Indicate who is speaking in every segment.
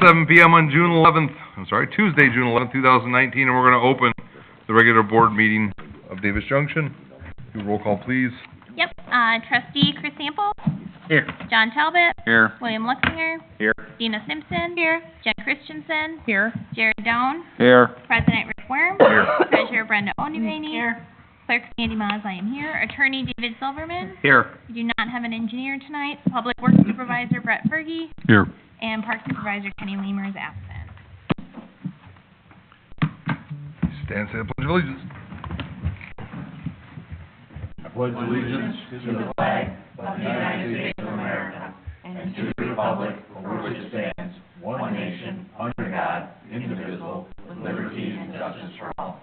Speaker 1: 7 PM on Tuesday, June 11th, 2019, and we're going to open the regular board meeting of Davis Junction. Do roll call, please.
Speaker 2: Yep, trustee Chris Sample.
Speaker 3: Here.
Speaker 2: John Talbot.
Speaker 3: Here.
Speaker 2: William Luxinger.
Speaker 3: Here.
Speaker 2: Dina Simpson. Here. Jen Christensen.
Speaker 4: Here.
Speaker 2: Jared Down.
Speaker 3: Here.
Speaker 2: President Rick Worm.
Speaker 3: Here.
Speaker 2: Treasurer Brenda Onuveni.
Speaker 4: Here.
Speaker 2: Clerk Sandy Moss, I am here. Attorney David Silverman.
Speaker 3: Here.
Speaker 2: We do not have an engineer tonight. Public Works Supervisor Brett Fergie.
Speaker 3: Here.
Speaker 2: And Park Supervisor Kenny Leamer is absent.
Speaker 1: Stand, say the Pledge of Allegiance.
Speaker 5: I pledge allegiance to the flag of the United States of America and to the republic for which it stands, one nation, under God, indivisible, with liberty and justice for all.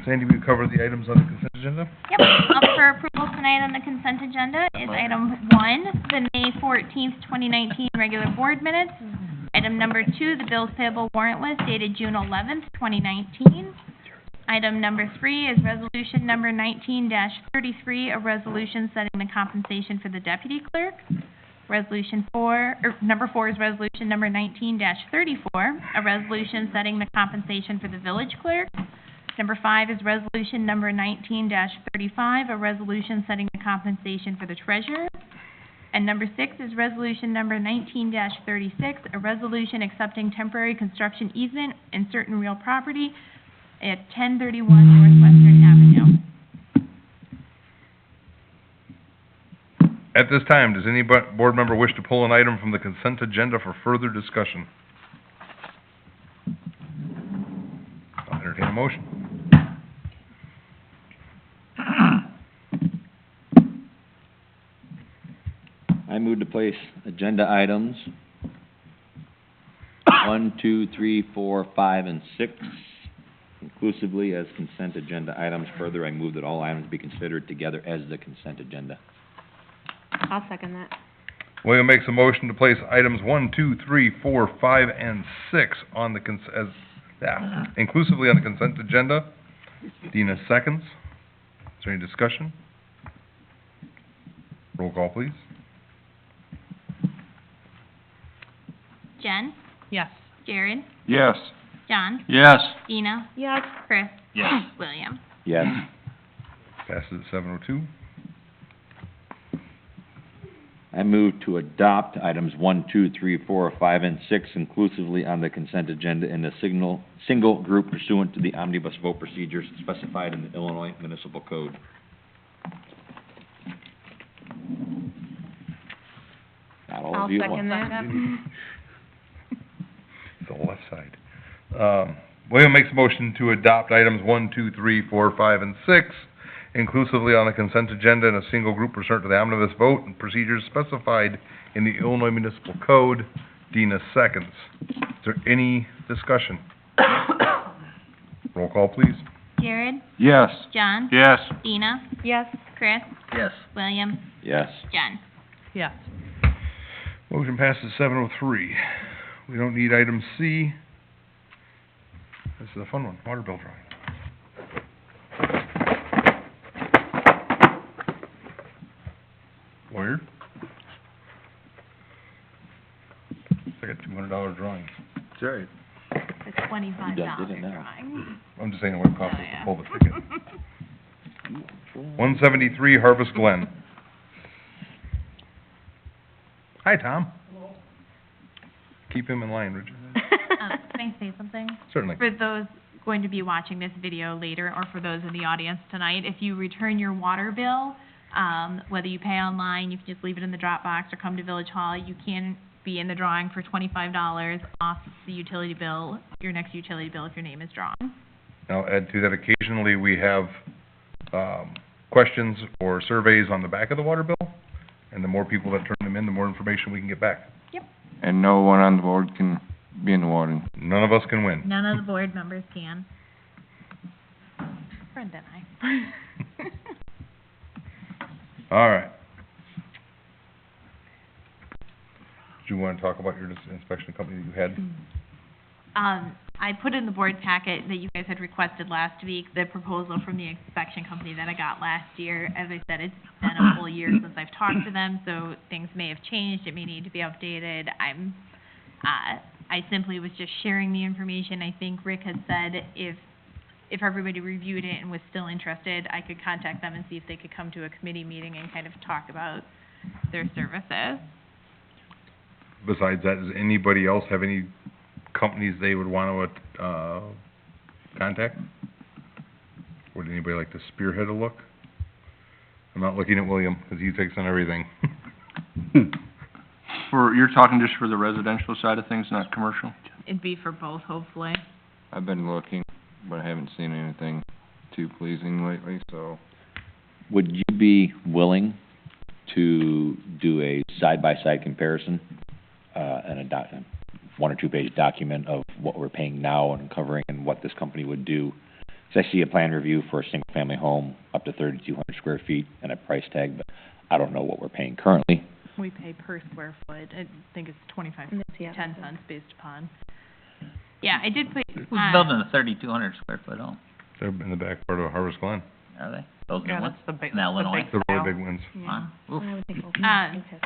Speaker 1: Sandy, will you cover the items on the consent agenda?
Speaker 2: Yep, up for approval tonight on the consent agenda is item 1, the May 14th, 2019 regular board minutes. Item number 2, the bills payable warrant list dated June 11th, 2019. Item number 3 is resolution number 19-33, a resolution setting the compensation for the deputy clerk. Number 4 is resolution number 19-34, a resolution setting the compensation for the village clerk. Number 5 is resolution number 19-35, a resolution setting the compensation for the treasurer. And number 6 is resolution number 19-36, a resolution accepting temporary construction easement in certain real property at 1031 Northwestern Avenue.
Speaker 1: At this time, does any board member wish to pull an item from the consent agenda for further discussion? I'll entertain a motion.
Speaker 3: I move to place agenda items 1, 2, 3, 4, 5, and 6 inclusively as consent agenda items. Further, I move that all items be considered together as the consent agenda.
Speaker 4: I'll second that.
Speaker 1: William makes a motion to place items 1, 2, 3, 4, 5, and 6 on the inclusively on the consent agenda. Dina seconds. Is there any discussion? Roll call, please.
Speaker 2: Jen?
Speaker 4: Yes.
Speaker 2: Jared?
Speaker 3: Yes.
Speaker 2: John?
Speaker 3: Yes.
Speaker 2: Dina?
Speaker 4: Yes.
Speaker 2: Chris?
Speaker 3: Yes.
Speaker 2: William?
Speaker 3: Yes.
Speaker 1: Passes at 7:02.
Speaker 3: I move to adopt items 1, 2, 3, 4, 5, and 6 inclusively on the consent agenda in a single group pursuant to the omnibus vote procedures specified in the Illinois Municipal Code. Not all
Speaker 4: I'll
Speaker 3: of you at
Speaker 4: second
Speaker 3: once.
Speaker 4: that.
Speaker 1: The left side. William makes a motion to adopt items 1, 2, 3, 4, 5, and 6 inclusively on the consent agenda in a single group pursuant to the omnibus vote and procedures specified in the Illinois Municipal Code. Dina seconds. Is there any discussion? Roll call, please.
Speaker 2: Jared?
Speaker 3: Yes.
Speaker 2: John?
Speaker 3: Yes.
Speaker 2: Dina?
Speaker 4: Yes.
Speaker 2: Chris?
Speaker 3: Yes.
Speaker 2: William?
Speaker 3: Yes.
Speaker 2: Jen?
Speaker 4: Yes.
Speaker 1: Motion passes 7:03. We don't need item C. This is a fun one, water bill drawing. Lawyer? It's like a $200 drawing.
Speaker 3: Sorry.
Speaker 2: It's $25
Speaker 3: You did it now.
Speaker 2: drawing.
Speaker 1: I'm just saying what it costs us
Speaker 2: Oh, yeah.
Speaker 1: to pull the ticket. 173 Harvest Glen. Hi, Tom. Hello. Keep him in line, Richard.
Speaker 2: Can I say something?
Speaker 1: Certainly.
Speaker 2: For those going to be watching this video later, or for those in the audience tonight, if you return your water bill, whether you pay online, you can just leave it in the drop box or come to Village Hall, you can be in the drawing for $25 off the utility bill, your next utility bill, if your name is drawn.
Speaker 1: I'll add to that, occasionally we have questions or surveys on the back of the water bill, and the more people that turn them in, the more information we can get back.
Speaker 2: Yep.
Speaker 6: And no one on the board can be in the water.
Speaker 1: None of us can win.
Speaker 2: None of the board members can. Brenda and I.
Speaker 1: All right. Do you want to talk about your inspection company that you had?
Speaker 2: I put in the board packet that you guys had requested last week, the proposal from the inspection company that I got last year. As I said, it's been a full year since I've talked to them, so things may have changed, it may need to be updated. I simply was just sharing the information. I think Rick had said if everybody reviewed it and was still interested, I could contact them and see if they could come to a committee meeting and kind of talk about their services.
Speaker 1: Besides that, does anybody else have any companies they would want to, contact? Would anybody like to spearhead a look? I'm not looking at William, because he takes on everything.
Speaker 7: You're talking just for the residential side of things, not commercial?
Speaker 2: It'd be for both, hopefully.
Speaker 6: I've been looking, but I haven't seen anything too pleasing lately, so.
Speaker 3: Would you be willing to do a side-by-side comparison, and a one or two page document of what we're paying now and covering and what this company would do? Because I see a plan review for a single-family home up to 3,200 square feet and a price tag, but I don't know what we're paying currently.
Speaker 2: We pay per square foot. I think it's 25,
Speaker 4: Yeah.
Speaker 2: 10 cents based upon. Yeah, I did put,
Speaker 5: Who's building a 3,200 square foot home?
Speaker 1: They're in the back part of Harvest Glen,
Speaker 5: Are they? Those
Speaker 8: Yeah,
Speaker 5: new ones?
Speaker 8: that's the big,
Speaker 5: In Illinois?
Speaker 1: the really big ones.
Speaker 5: Wow. Oof.
Speaker 4: I would think we'll-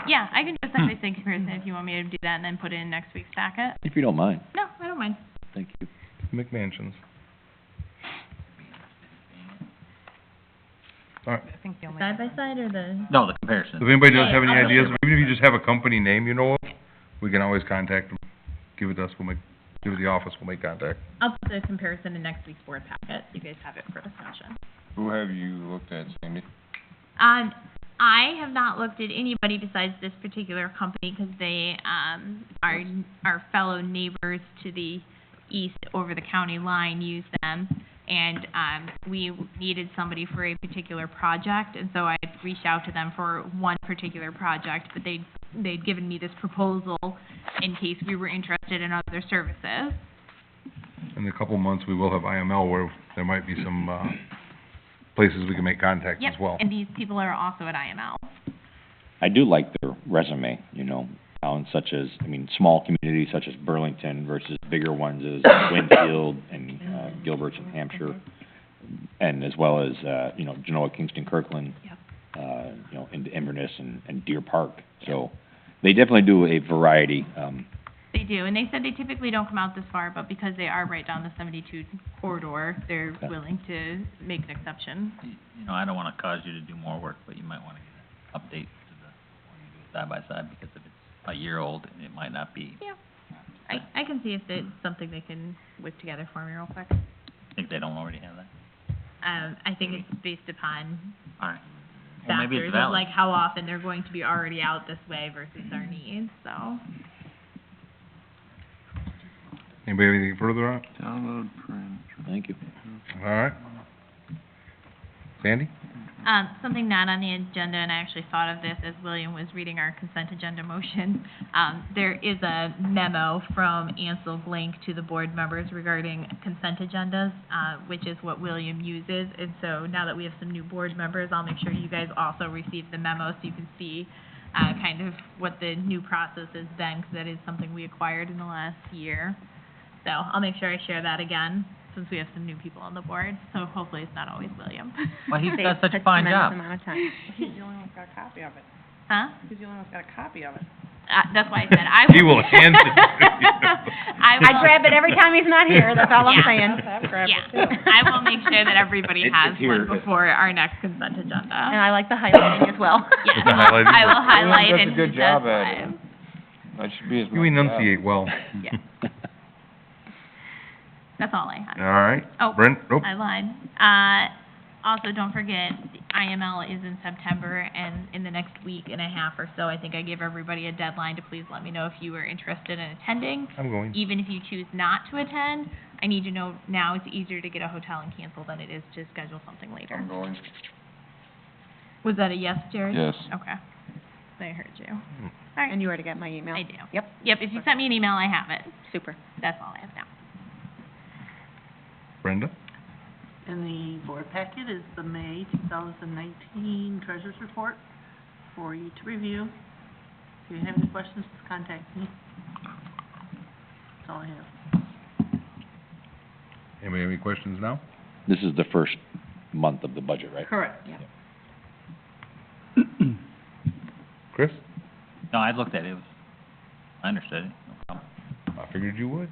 Speaker 2: yeah, I can do a side-by-side comparison if you want me to do that and then put it in next week's packet.
Speaker 3: If you don't mind,
Speaker 2: No, I don't mind.
Speaker 3: thank you.
Speaker 1: McMansions. All right,
Speaker 8: I think the only.
Speaker 2: Side-by-side or the?
Speaker 5: No, the comparison.
Speaker 1: if anybody does have any
Speaker 2: I'll
Speaker 1: ideas,
Speaker 2: look
Speaker 1: even if you just have a company name you know of, we can always contact them. Give it to us, give it to the office, we'll make contact.
Speaker 2: I'll put the comparison in next week's board packet. You guys have it for discussion.
Speaker 6: Who have you looked at, Sandy?
Speaker 2: I have not looked at anybody besides this particular company because they, are our fellow neighbors to the east over the county line use them. And, we needed somebody for a particular project, and so I reached out to them for one particular project, but they'd given me this proposal in case we were interested in other services.
Speaker 1: In a couple months, we will have IML where there might be some, places we can make contacts as well.
Speaker 2: Yep, and these people are also at IML.
Speaker 3: I do like their resume, you know, towns such as, small communities such as Burlington versus bigger ones as Winfield and, Gilbert, New Hampshire, and as well as, Genoa, Kingston, Kirkland,
Speaker 2: Yep.
Speaker 3: into Inverness and Deer Park. So they definitely do a variety,
Speaker 2: They do, and they said they typically don't come out this far, but because they are right down the 72 corridor, they're
Speaker 3: Okay.
Speaker 2: willing to make an exception.
Speaker 5: You know, I don't wanna cause you to do more work, but you might wanna get an update to the, when you do it side by side, because if it's a year old, it might not be.
Speaker 2: Yeah. I can see if it's something they can whip together for me real quick.
Speaker 5: Think they don't already have that?
Speaker 2: I think it's based upon
Speaker 5: Alright. Well, maybe
Speaker 2: factors
Speaker 5: it's
Speaker 2: of
Speaker 5: valid.
Speaker 2: like how often they're going to be already out this way versus our needs, so.
Speaker 1: Anybody have anything further on it?
Speaker 7: Download, print.
Speaker 3: thank you.
Speaker 1: All right. Sandy?
Speaker 2: Something not on the agenda, and I actually thought of this as William was reading our consent agenda motion. There is a memo from Ansel Glink to the board members regarding consent agendas, which is what William uses. And so now that we have some new board members, I'll make sure you guys also receive the memo so you can see, kind of what the new process has been, because that is something we acquired in the last year. So I'll make sure I share that again, since we have some new people on the board, so hopefully it's not always William.
Speaker 5: Well, he's
Speaker 4: Saves
Speaker 5: got such a fine
Speaker 4: tremendous
Speaker 5: job.
Speaker 4: amount of time.
Speaker 8: He's the only one who's got a copy of it.
Speaker 2: Huh?
Speaker 8: He's the only one who's got a copy of it.
Speaker 2: That's why I said I
Speaker 1: He will hand it to you.
Speaker 4: I grab it every time he's not here, that's all I'm
Speaker 2: Yeah.
Speaker 4: saying.
Speaker 8: I've grabbed
Speaker 2: Yeah,
Speaker 8: it too.
Speaker 2: I will make sure that everybody
Speaker 3: It's
Speaker 2: has
Speaker 3: here,
Speaker 2: one
Speaker 3: but-
Speaker 2: before our next consent
Speaker 4: And
Speaker 2: agenda.
Speaker 4: I like the highlighting as well.
Speaker 2: Yes,
Speaker 1: The highlighting.
Speaker 2: I will highlight
Speaker 6: Does a
Speaker 2: and
Speaker 6: good
Speaker 2: hit
Speaker 6: job
Speaker 2: that
Speaker 6: at it.
Speaker 2: slide.
Speaker 6: That should be his.
Speaker 1: You enunciate well.
Speaker 2: Yeah, that's all I have.
Speaker 1: All right.
Speaker 2: Oh,
Speaker 1: Brent, nope.
Speaker 2: I lied. Also, don't forget, the IML is in September, and in the next week and a half or so, I think I gave everybody a deadline to please let me know if you were interested in attending.
Speaker 1: I'm going.
Speaker 2: Even if you choose not to attend, I need to know now it's easier to get a hotel and cancel than it is to schedule something later.
Speaker 6: I'm going.
Speaker 2: Was that a yes, Jared?
Speaker 6: Yes.
Speaker 2: Okay. I heard you. All
Speaker 4: And
Speaker 2: right,
Speaker 4: you already got my email?
Speaker 2: I do.
Speaker 4: Yep,
Speaker 2: Yep, if you sent me an email, I have it.
Speaker 4: super.
Speaker 2: That's all I have now.
Speaker 1: Brenda?
Speaker 8: In the board packet is the May 2019 Treasurers Report for you to review. If you have any questions, just contact me. That's all I have.
Speaker 1: Anybody have any questions now?
Speaker 3: This is the first month of the budget, right?
Speaker 8: Correct.
Speaker 1: Chris?
Speaker 5: No, I looked at it, I understood it, no problem.
Speaker 1: I figured you would.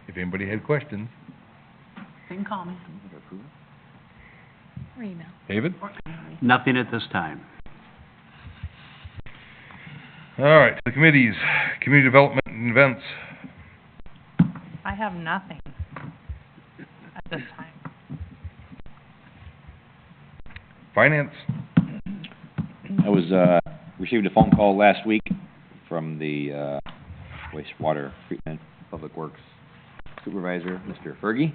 Speaker 1: If anybody had questions.
Speaker 8: They can call me.
Speaker 2: Or email.
Speaker 1: David?
Speaker 9: Nothing at this time.
Speaker 1: All right, the committees, community development and events.
Speaker 4: I have nothing at this time.
Speaker 1: Finance?
Speaker 3: I was, received a phone call last week from the, wastewater treatment public works supervisor, Mr. Fergie,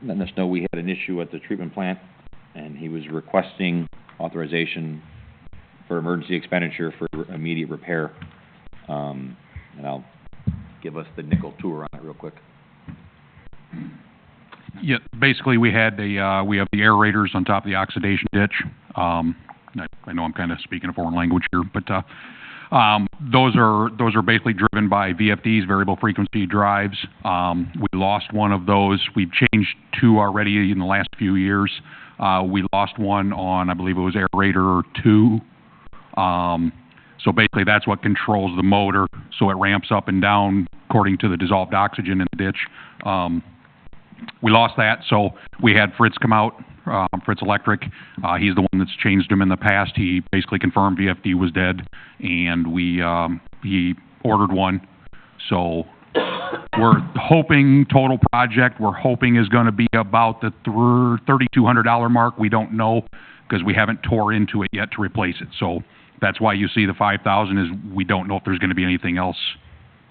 Speaker 3: letting us know we had an issue at the treatment plant, and he was requesting authorization for emergency expenditure for immediate repair. And I'll give us the nickel tour on it real quick.
Speaker 10: Yeah, basically, we have the aerators on top of the oxidation ditch. I know I'm kind of speaking a foreign language here, but, those are basically driven by VFDs, variable frequency drives. We lost one of those. We've changed two already in the last few years. We lost one on, I believe it was aerator 2. So basically, that's what controls the motor, so it ramps up and down according to the dissolved oxygen in the ditch. We lost that, so we had Fritz come out, Fritz Electric. He's the one that's changed them in the past. He basically confirmed VFD was dead, and he ordered one. So we're hoping total project, is going to be about the $3,200 mark. We don't know because we haven't tore into it yet to replace it. So that's why you see the $5,000 is we don't know if there's going to be anything else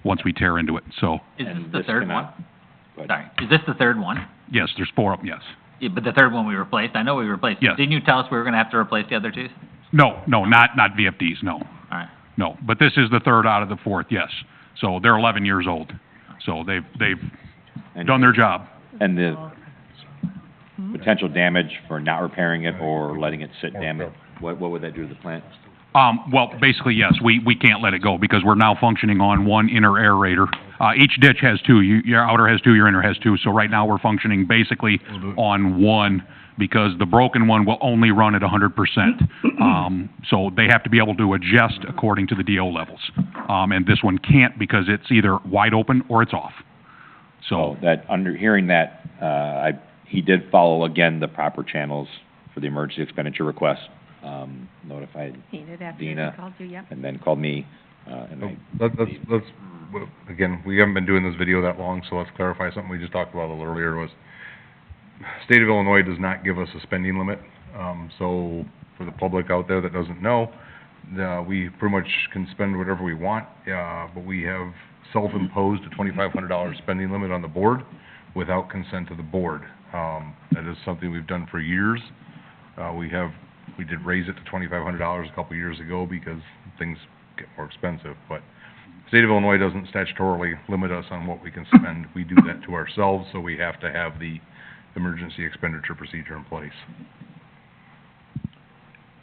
Speaker 10: once we tear into it. So
Speaker 5: Is
Speaker 3: And
Speaker 5: this the third one?
Speaker 3: Go ahead.
Speaker 5: Sorry, is this the third one?
Speaker 10: yes, there's 4 of them. Yes.
Speaker 5: Yeah, but the third one we replaced, I know we replaced.
Speaker 10: Yes.
Speaker 5: Didn't you tell us we were gonna have to replace the other two?
Speaker 10: No, not VFDs. No.
Speaker 5: Alright,
Speaker 10: No, but this is the third out of the 4th, yes. So they're 11 years old. So they've
Speaker 3: And-
Speaker 10: done their job.
Speaker 3: And the potential damage for not repairing it or letting it sit damaged, what would that do to the plant?
Speaker 10: Well, basically, yes, we can't let it go because we're now functioning on one inner aerator. Each ditch has 2. Your outer has 2, your inner has 2. So right now, we're functioning basically on one because the broken one will only run at 100%. So they have to be able to adjust according to the DO levels. And this one can't because it's either wide open or it's off. So,
Speaker 3: Hearing that, he did follow again the proper channels for the emergency expenditure request, notified
Speaker 4: He did after
Speaker 3: Dina.
Speaker 4: he called you, yep.
Speaker 3: and then called me, and
Speaker 1: Let's, again, we haven't been doing this video that long, so let's clarify something we just talked about a little earlier was, state of Illinois does not give us a spending limit. So for the public out there that doesn't know, we pretty much can spend whatever we want, but we have self-imposed a $2,500 spending limit on the board without consent of the board. That is something we've done for years. We did raise it to $2,500 a couple years ago because things get more expensive, but state of Illinois doesn't statutorily limit us on what we can spend. We do that to ourselves, so we have to have the emergency expenditure procedure in place.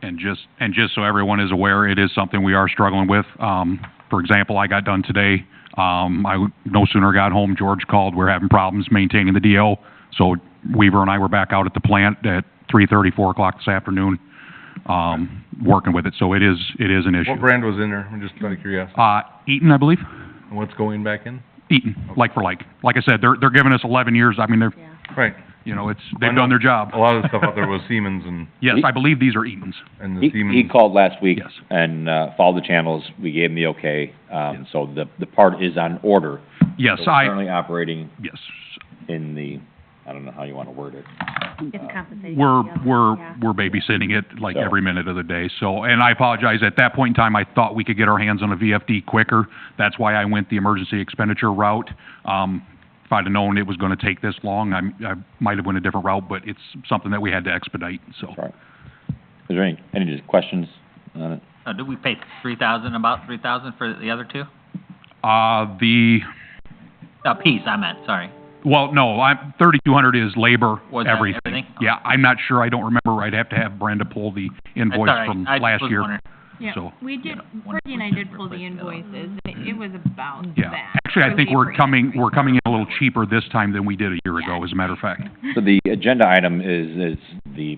Speaker 10: and just so everyone is aware, it is something we are struggling with. For example, I got done today. I no sooner got home, George called. We're having problems maintaining the DO. So Weaver and I were back out at the plant at 3:30, 4 o'clock this afternoon, working with it. So it is an issue.
Speaker 1: What brand was in there? I'm just out of curiosity.
Speaker 10: Eaton, I believe.
Speaker 1: And what's going back in?
Speaker 10: Eaton, like for like. Like I said, they're giving us 11 years. I mean, they're,
Speaker 4: Yeah.
Speaker 1: Right.
Speaker 10: they've done their job.
Speaker 1: A lot of the stuff out there was Siemens and
Speaker 10: Yes, I believe these are Eatons.
Speaker 1: the
Speaker 3: he
Speaker 1: Siemens.
Speaker 3: called last week
Speaker 10: Yes.
Speaker 3: and, followed the channels, we gave him the okay,
Speaker 10: Yes.
Speaker 3: so the part is on order.
Speaker 10: Yes,
Speaker 3: So we're currently operating
Speaker 10: yes.
Speaker 3: in the, I don't know how you wanna word it.
Speaker 4: It's compensating.
Speaker 10: We're
Speaker 4: Yeah.
Speaker 10: babysitting it like
Speaker 3: So-
Speaker 10: every minute of the day. So, and I apologize, at that point in time, I thought we could get our hands on a VFD quicker. That's why I went the emergency expenditure route. If I'd have known it was gonna take this long, I might have went a different route, but it's something that we had to expedite, so.
Speaker 3: Right. Is there any questions on it?
Speaker 5: did we pay about 3,000 for the other two? Piece, I meant, sorry.
Speaker 10: Well, no, 3,200 is labor,
Speaker 5: Was that
Speaker 10: everything.
Speaker 5: everything?
Speaker 10: Yeah, I'm not sure, I don't remember, I'd have to have Brenda pull the
Speaker 5: That's
Speaker 10: invoice
Speaker 5: all right.
Speaker 10: from
Speaker 5: I just
Speaker 10: last
Speaker 5: was
Speaker 10: year.
Speaker 5: wondering.
Speaker 2: Yeah,
Speaker 10: So,
Speaker 2: we did, Courtney and I did pull the invoices, and it was about
Speaker 10: yeah.
Speaker 2: that.
Speaker 10: Actually, I
Speaker 2: for
Speaker 10: think
Speaker 2: labor and
Speaker 10: we're coming in a little cheaper this time than we did a year ago, as a matter of fact.
Speaker 3: So the agenda item is the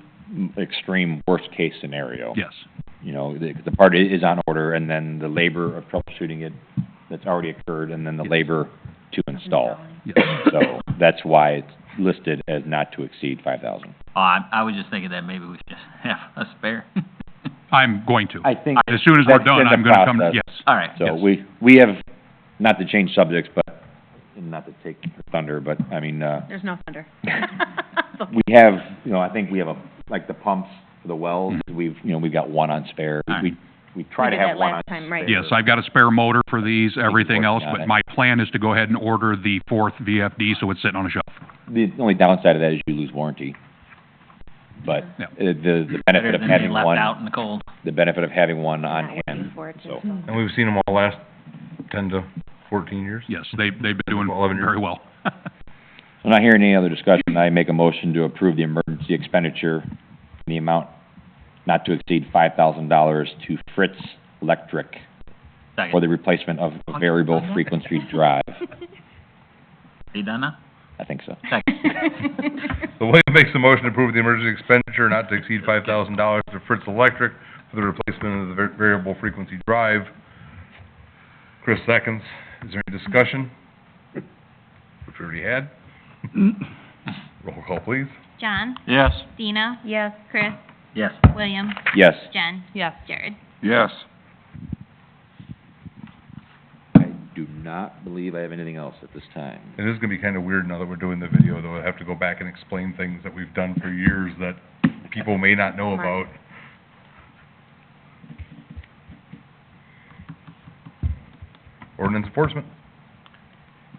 Speaker 3: extreme worst-case scenario.
Speaker 10: Yes.
Speaker 3: You know, the part is on order, and then the labor of troubleshooting it that's already occurred, and then the labor to install.
Speaker 10: Yes.
Speaker 3: So that's why it's listed as not to exceed 5,000.
Speaker 5: Oh, I was just thinking that maybe we should just have a spare.
Speaker 10: I'm going to.
Speaker 3: I think
Speaker 10: As soon as we're
Speaker 3: that's
Speaker 10: done,
Speaker 3: in the
Speaker 10: I'm gonna come,
Speaker 3: process.
Speaker 10: yes.
Speaker 5: All right.
Speaker 3: so.
Speaker 10: Yes.
Speaker 3: We have, not to change subjects, but, and not to take her thunder, but, I mean,
Speaker 4: There's no thunder.
Speaker 3: we have, you know, I think we have like the pumps for the wells, we've got one on spare.
Speaker 5: All right.
Speaker 3: We try to have one on spare.
Speaker 4: right.
Speaker 10: Yes, I've got a spare motor for these, everything else,
Speaker 3: working on
Speaker 10: but
Speaker 3: it.
Speaker 10: my plan is to go ahead and order the fourth VFD, so it's sitting on a shelf.
Speaker 3: The only downside of that is you lose warranty. But,
Speaker 10: Yeah.
Speaker 3: the benefit
Speaker 5: Better
Speaker 3: of
Speaker 5: than
Speaker 3: having
Speaker 5: being left
Speaker 3: one,
Speaker 5: out in the cold.
Speaker 3: the benefit of having one on
Speaker 4: Not waiting
Speaker 3: hand,
Speaker 4: for it to
Speaker 3: so.
Speaker 4: install.
Speaker 1: And we've seen them all last 10 to 14 years.
Speaker 10: Yes, they've been doing
Speaker 1: 11 years.
Speaker 10: very well.
Speaker 3: I'm not hearing any other discussion. I make a motion to approve the emergency expenditure in the amount not to exceed $5,000 to Fritz Electric for
Speaker 5: Second.
Speaker 3: the replacement of a variable frequency drive.
Speaker 5: You done now?
Speaker 3: I think so.
Speaker 5: Second.
Speaker 1: So William makes a motion to approve the emergency expenditure not to exceed $5,000 to Fritz Electric for the replacement of the variable frequency drive. Chris seconds. Is there any discussion? Which we already had. Roll call, please.
Speaker 2: John,
Speaker 7: Yes.
Speaker 2: Dina,
Speaker 4: Yes.
Speaker 2: Chris,
Speaker 5: Yes.
Speaker 2: William,
Speaker 3: Yes.
Speaker 2: Jen,
Speaker 4: Yes.
Speaker 2: Jared.
Speaker 6: Yes.
Speaker 3: I do not believe I have anything else at this time.
Speaker 1: It is gonna be kinda weird now that we're doing the video, though. I have to go back and explain things that we've done for years that people may not know about. Ordinance enforcement.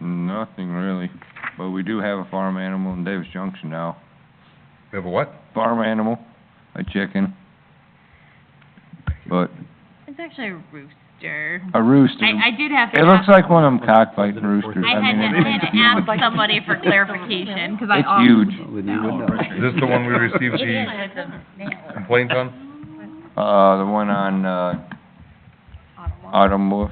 Speaker 6: Nothing really, but we do have a farm animal in Davis Junction now.
Speaker 1: We have a what?
Speaker 6: Farm animal, a chicken. But
Speaker 2: It's actually a rooster.
Speaker 6: a rooster.
Speaker 2: I did have to
Speaker 6: It looks
Speaker 2: ask,
Speaker 6: like one of them cockfighting roosters.
Speaker 2: I had
Speaker 6: mean,
Speaker 2: to ask somebody for clarification, 'cause I
Speaker 6: It's
Speaker 2: always
Speaker 6: huge.
Speaker 2: know.
Speaker 1: Is this the one we received the complaint on?
Speaker 6: The one on, Autumn Wolf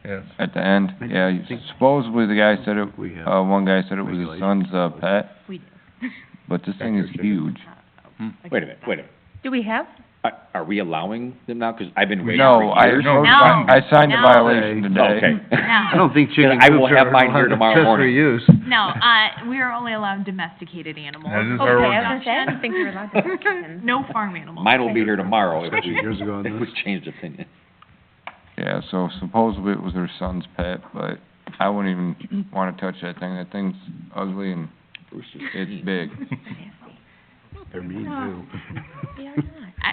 Speaker 1: Yes.
Speaker 6: at the end. Yeah, supposedly the guy said it,
Speaker 9: We have
Speaker 6: one guy said it was his son's, pet,
Speaker 2: We do.
Speaker 6: but this thing is huge.
Speaker 3: Wait a minute.
Speaker 4: Do we have?
Speaker 3: Are we allowing them now? 'Cause I've been waiting
Speaker 6: No,
Speaker 3: for
Speaker 6: I,
Speaker 3: years.
Speaker 2: No.
Speaker 6: I signed a
Speaker 2: No.
Speaker 6: violation today.
Speaker 3: Okay.
Speaker 9: I
Speaker 2: No,
Speaker 9: don't think chicken
Speaker 3: I will
Speaker 9: coops
Speaker 3: have
Speaker 9: are
Speaker 3: mine here
Speaker 9: allowed
Speaker 3: tomorrow
Speaker 9: accessory
Speaker 3: morning.
Speaker 9: use.
Speaker 2: no, we are only allowed domesticated animals.
Speaker 1: That is
Speaker 4: Okay,
Speaker 1: our
Speaker 4: I was
Speaker 1: ordinance.
Speaker 4: gonna say, I didn't think we were allowed to have chickens.
Speaker 2: No farm animals.
Speaker 3: Mine will be here tomorrow if we,
Speaker 9: Years ago on
Speaker 3: if we
Speaker 9: this.
Speaker 3: changed opinion.
Speaker 6: Yeah, so supposedly it was her son's pet, but I wouldn't even wanna touch that thing. That thing's ugly and it's big.
Speaker 9: They're mean too.
Speaker 4: They are not.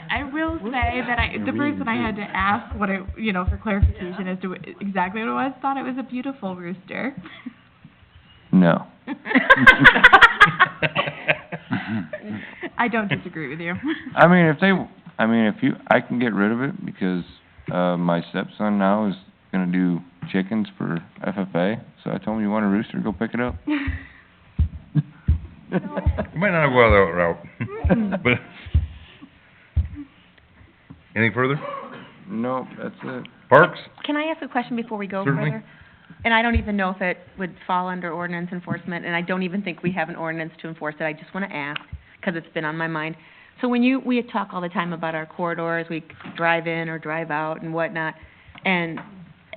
Speaker 2: I will say that the person I had to ask what it, for clarification as to exactly what it was, thought it was a beautiful rooster.
Speaker 6: No.
Speaker 2: I don't disagree with you.
Speaker 6: I mean, I can get rid of it because, my stepson now is gonna do chickens for FFA, so I told him, you want a rooster, go pick it up.
Speaker 1: You might not go that route, but. Anything further?
Speaker 6: Nope, that's it.
Speaker 1: Parks?
Speaker 4: Can I ask a question before we go
Speaker 1: Certainly.
Speaker 4: further? And I don't even know if it would fall under ordinance enforcement, and I don't even think we have an ordinance to enforce it. I just wanna ask, 'cause it's been on my mind. So when we talk all the time about our corridors, we drive in or drive out and whatnot, and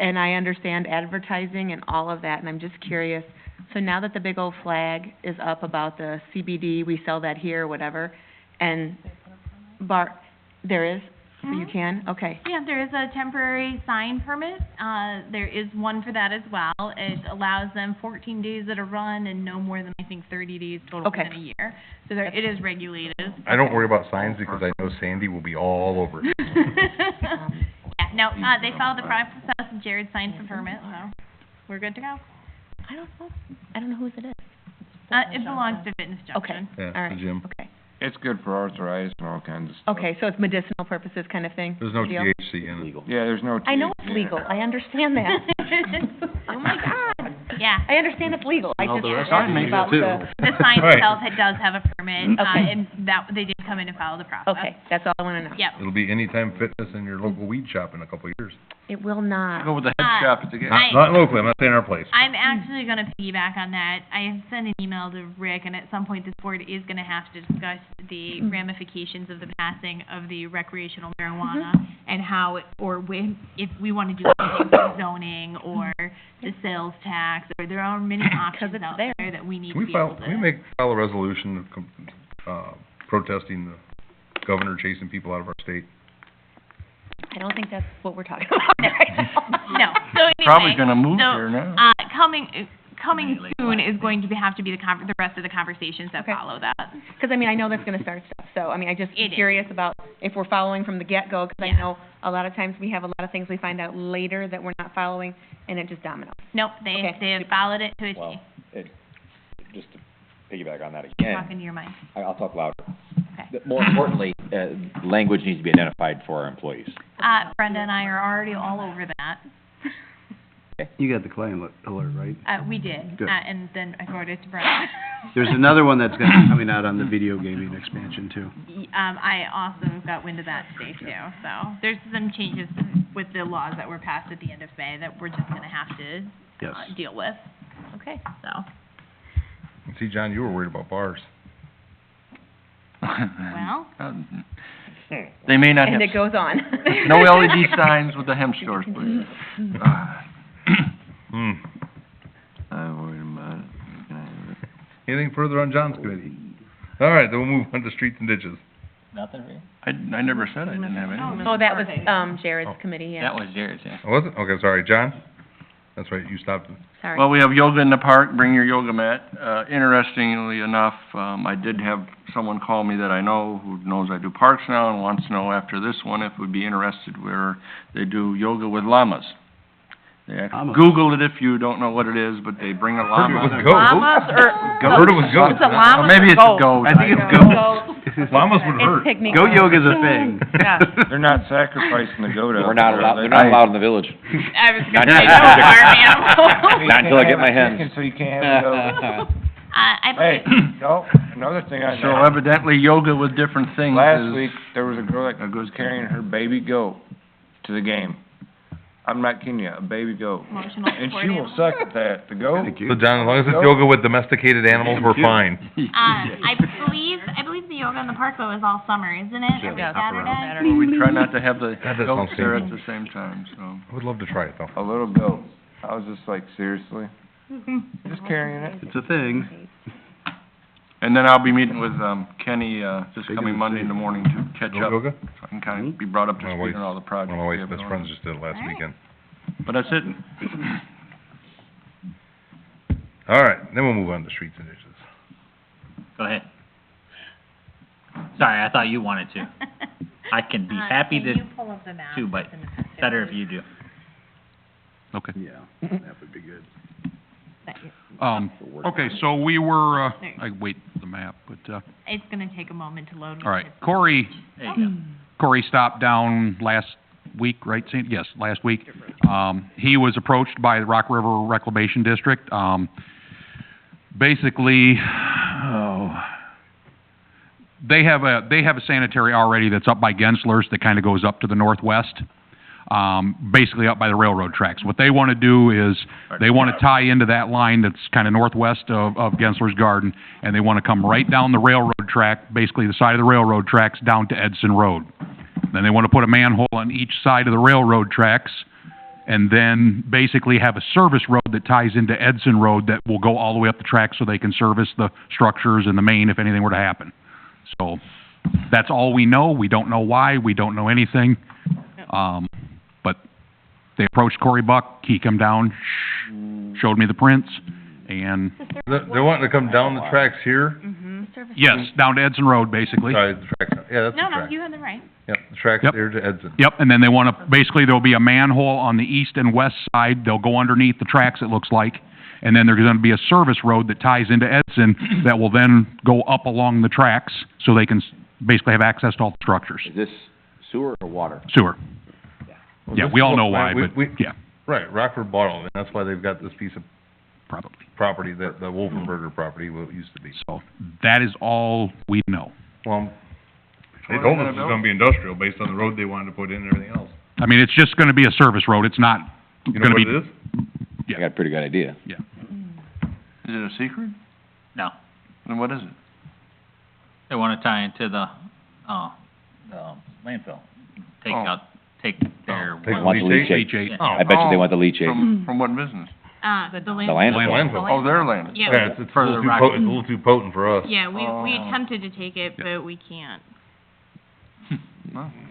Speaker 4: I understand advertising and all of that, and I'm just curious. So now that the big old flag is up about the CBD, we sell that here, whatever, and there is? So you can? Okay.
Speaker 2: Yeah, there is a temporary sign permit. There is one for that as well. It allows them 14 days at a run and no more than, I think, 30 days total
Speaker 4: Okay.
Speaker 2: within a year. So there, it is regulated.
Speaker 1: I don't worry about signs because I know Sandy will be all over it.
Speaker 2: Yeah, no, they followed the process, and Jared signed the permit, so we're good to go.
Speaker 4: I don't know whose it is.
Speaker 2: It belongs to Fitness
Speaker 4: Okay.
Speaker 2: Junction.
Speaker 1: Yeah,
Speaker 4: All
Speaker 1: the
Speaker 4: right.
Speaker 1: gym.
Speaker 4: Okay.
Speaker 6: It's good for arthritis and all kinds of stuff.
Speaker 4: Okay, so it's medicinal purposes kind of thing?
Speaker 1: There's no
Speaker 4: deal?
Speaker 1: THC in it.
Speaker 3: Legal.
Speaker 6: Yeah, there's no
Speaker 4: I know
Speaker 6: THC
Speaker 4: it's
Speaker 6: in it.
Speaker 4: legal, I understand that. Oh my God.
Speaker 2: Yeah.
Speaker 4: I understand it's legal, I
Speaker 9: Well,
Speaker 4: just
Speaker 9: the
Speaker 4: was
Speaker 9: rest
Speaker 4: asking
Speaker 9: is legal
Speaker 4: about
Speaker 9: too.
Speaker 4: the,
Speaker 2: The sign
Speaker 1: Right.
Speaker 2: itself, it does have a permit,
Speaker 4: Okay.
Speaker 2: and that, they did come in and follow the process.
Speaker 4: Okay, that's all I wanna know.
Speaker 2: Yep.
Speaker 1: It'll be Anytime Fitness in your local weed shop in a couple of years.
Speaker 4: It will not.
Speaker 7: Go with the head shop at the
Speaker 2: I-
Speaker 1: Not locally, I'm not saying our place.
Speaker 2: I'm actually gonna piggyback on that. I sent an email to Rick, and at some point, this board is gonna have to discuss the ramifications of the passing of the recreational marijuana and how, or when, if we wanna do anything with zoning or the sales tax, or there are many options
Speaker 4: it's
Speaker 2: out
Speaker 4: there.
Speaker 2: there that we need
Speaker 1: Can
Speaker 2: to
Speaker 1: we
Speaker 2: be able
Speaker 1: file,
Speaker 2: to.
Speaker 1: can we file a resolution protesting the governor chasing people out of our state?
Speaker 4: I don't think that's what we're talking about right now.
Speaker 2: No, so anyway.
Speaker 7: Probably gonna move
Speaker 2: so,
Speaker 7: here now.
Speaker 2: Coming soon is going to have to be the rest of the conversations that
Speaker 4: Okay.
Speaker 2: follow that.
Speaker 4: Because, I mean, I know that's gonna start stuff, so, I mean, I just
Speaker 2: It
Speaker 4: am
Speaker 2: is.
Speaker 4: curious about if we're following from the get-go, because I
Speaker 2: Yeah.
Speaker 4: know a lot of times we have a lot of things we find out later that we're not following, and it just dominoes.
Speaker 2: Nope, they
Speaker 4: Okay.
Speaker 2: have followed it to a T.
Speaker 3: Well, just to piggyback on that
Speaker 2: Talking
Speaker 3: again,
Speaker 2: to your mind.
Speaker 3: I'll talk louder.
Speaker 2: Okay.
Speaker 3: But more importantly, language needs to be identified for our employees.
Speaker 2: Brenda and I are already all over that.
Speaker 9: You got the claim alert, right?
Speaker 2: We did,
Speaker 9: Good.
Speaker 2: and then I forwarded it to Brenda.
Speaker 9: There's another one that's gonna be coming out on the video gaming expansion too.
Speaker 2: I also got wind of that today too, so there's some changes with the laws that were passed at the end of May that we're just gonna have to
Speaker 9: Yes.
Speaker 2: deal with,
Speaker 4: Okay.
Speaker 2: so,
Speaker 1: See, John, you were worried about bars.
Speaker 2: well,
Speaker 7: They may not have,
Speaker 4: And it goes on.
Speaker 7: no LED signs with the hemp stores, please.
Speaker 1: Hmm.
Speaker 6: I'm worried about it. Can I have it?
Speaker 1: Anything further on John's committee? All right, then we'll move on to streets and ditches.
Speaker 7: I never said I didn't have any.
Speaker 4: Oh, that was, Jared's
Speaker 1: Oh.
Speaker 4: committee, yeah.
Speaker 5: That was Jared's, yeah.
Speaker 1: Oh, was it? Okay, sorry, John? That's right, you stopped.
Speaker 4: Sorry.
Speaker 7: Well, we have yoga in the park, bring your yoga mat. Interestingly enough, I did have someone call me that I know, who knows I do parks now, and wants to know after this one if we'd be interested where they do yoga with llamas. They actually,
Speaker 9: Llamas.
Speaker 7: Google it if you don't know what it is, but they bring a
Speaker 1: Heard it was
Speaker 7: llama.
Speaker 1: goat.
Speaker 8: Llamas or?
Speaker 1: Heard it was goat.
Speaker 8: It's a llama
Speaker 7: Maybe it's a goat.
Speaker 9: I think it's goat.
Speaker 1: Llamas would hurt.
Speaker 4: It's picnic.
Speaker 9: Goat yoga's a thing.
Speaker 8: Yeah.
Speaker 6: They're not sacrificing the goat out
Speaker 3: We're not
Speaker 6: there,
Speaker 3: allowed,
Speaker 6: are
Speaker 3: they're
Speaker 6: they?
Speaker 3: not allowed in the village.
Speaker 2: I was
Speaker 3: Not
Speaker 2: gonna say,
Speaker 3: yet.
Speaker 2: no farm animal.
Speaker 3: Not until I get my
Speaker 6: You can't have a
Speaker 3: hens.
Speaker 6: chicken, so you can't have a goat.
Speaker 2: I
Speaker 6: Hey,
Speaker 2: believe,
Speaker 6: no, another thing I
Speaker 7: So
Speaker 6: know,
Speaker 7: evidently yoga with different things
Speaker 6: last
Speaker 7: is-
Speaker 6: week, there was a girl that was carrying her baby goat to the game. I'm not kidding you, a baby goat.
Speaker 2: Emotional
Speaker 6: And
Speaker 2: support
Speaker 6: she will
Speaker 2: animal.
Speaker 6: suck at that, the goat.
Speaker 9: Thank
Speaker 1: So
Speaker 9: you.
Speaker 1: John, as long as it's yoga with domesticated animals, we're fine.
Speaker 2: I believe the yoga in the park though is all summer, isn't it? Every
Speaker 8: Yeah,
Speaker 2: Saturday?
Speaker 7: Well, we try not to have the
Speaker 1: That does
Speaker 7: goats
Speaker 1: sound
Speaker 7: there at
Speaker 1: painful.
Speaker 7: the same time, so.
Speaker 1: I would love to try it, though.
Speaker 6: A little goat. I was just like, seriously? Just carrying it?
Speaker 9: It's a thing.
Speaker 7: And then I'll be meeting with, Kenny, this
Speaker 9: Big
Speaker 7: coming
Speaker 9: in the
Speaker 7: Monday in
Speaker 9: state.
Speaker 7: the morning to catch
Speaker 1: Goat
Speaker 7: up.
Speaker 1: yoga?
Speaker 7: So I can kind of be brought up to
Speaker 1: My
Speaker 7: speed
Speaker 1: wife's-
Speaker 7: on all the projects.
Speaker 1: One of my
Speaker 7: we
Speaker 1: wife's
Speaker 7: have
Speaker 1: best
Speaker 7: going
Speaker 1: friends
Speaker 7: on.
Speaker 1: just did it last
Speaker 2: All right.
Speaker 1: weekend.
Speaker 7: But that's it.
Speaker 1: All right, then we'll move on to streets and ditches.
Speaker 5: Go ahead. Sorry, I thought you wanted to. I can be happy
Speaker 2: Can
Speaker 5: to,
Speaker 2: you pull up the map
Speaker 5: too, but
Speaker 2: that's in the picture,
Speaker 5: better if
Speaker 2: please?
Speaker 5: you do.
Speaker 10: Okay.
Speaker 9: Yeah, that would be good.
Speaker 10: Okay, so we were, I wait for the map, but,
Speaker 2: It's gonna take a moment to load.
Speaker 10: all right. Corey
Speaker 5: There you go.
Speaker 10: Corey stopped down last week, right, Sandy? Yes, last week. He was approached by the Rock River Reclamation District. Basically, they have a sanitary already that's up by Gensler's that kind of goes up to the northwest, basically up by the railroad tracks. What they want to do is, they want to tie into that line that's kind of northwest of Gensler's Garden, and they want to come right down the railroad track, basically the side of the railroad tracks, down to Edson Road. Then they want to put a manhole on each side of the railroad tracks, and then basically have a service road that ties into Edson Road that will go all the way up the track so they can service the structures and the main if anything were to happen. So, that's all we know. We don't know why. We don't know anything. But they approached Corey Buck. He come down, showed me the prints, and
Speaker 1: They're wanting to come down the tracks here?
Speaker 10: yes, down to Edson Road, basically.
Speaker 1: Sorry, the tracks, yeah, that's the
Speaker 2: No, no,
Speaker 1: track.
Speaker 2: you had it right.
Speaker 1: Yep, the tracks
Speaker 10: Yep.
Speaker 1: there to Edson.
Speaker 10: Yep, and then they want to, basically, there'll be a manhole on the east and west side. They'll go underneath the tracks, it looks like. And then there's going to be a service road that ties into Edson that will then go up along the tracks so they can basically have access to all the structures.
Speaker 3: Is this sewer or water?
Speaker 10: Sewer.
Speaker 1: Well,
Speaker 10: Yeah,
Speaker 1: this
Speaker 10: we
Speaker 1: is
Speaker 10: all
Speaker 1: what-
Speaker 10: know why,
Speaker 1: we-
Speaker 10: but,
Speaker 1: we-
Speaker 10: yeah,
Speaker 1: Right, Rockford bought all of it, and that's why they've got this piece of
Speaker 10: probably.
Speaker 1: property, that the Wolfenberger property, what it used to be.
Speaker 10: So, that is all we know.
Speaker 1: Well, They told us it was gonna be industrial based on the road they wanted to put in and everything else.
Speaker 10: I mean, it's just gonna be a service road, it's not
Speaker 1: You know
Speaker 10: gonna
Speaker 1: what
Speaker 10: be.
Speaker 1: it is?
Speaker 3: I got a pretty good idea.
Speaker 7: Is it a secret?
Speaker 5: No,
Speaker 7: Then what is it?
Speaker 5: they wanna tie into the landfill. Take their.
Speaker 1: Take
Speaker 3: Want the
Speaker 1: leachate?
Speaker 3: leachate.
Speaker 10: Leachate.
Speaker 5: Yeah.
Speaker 3: I bet you they want the leachate.
Speaker 7: From what business?
Speaker 2: The
Speaker 3: landfill.
Speaker 1: Landfill.
Speaker 7: Oh, their land.
Speaker 2: Yeah,
Speaker 1: Yeah, it's a
Speaker 5: For
Speaker 1: little
Speaker 5: the
Speaker 1: too potent, it's a little too potent for us.
Speaker 2: yeah, we
Speaker 7: Oh.
Speaker 2: attempted to take it, but we can't.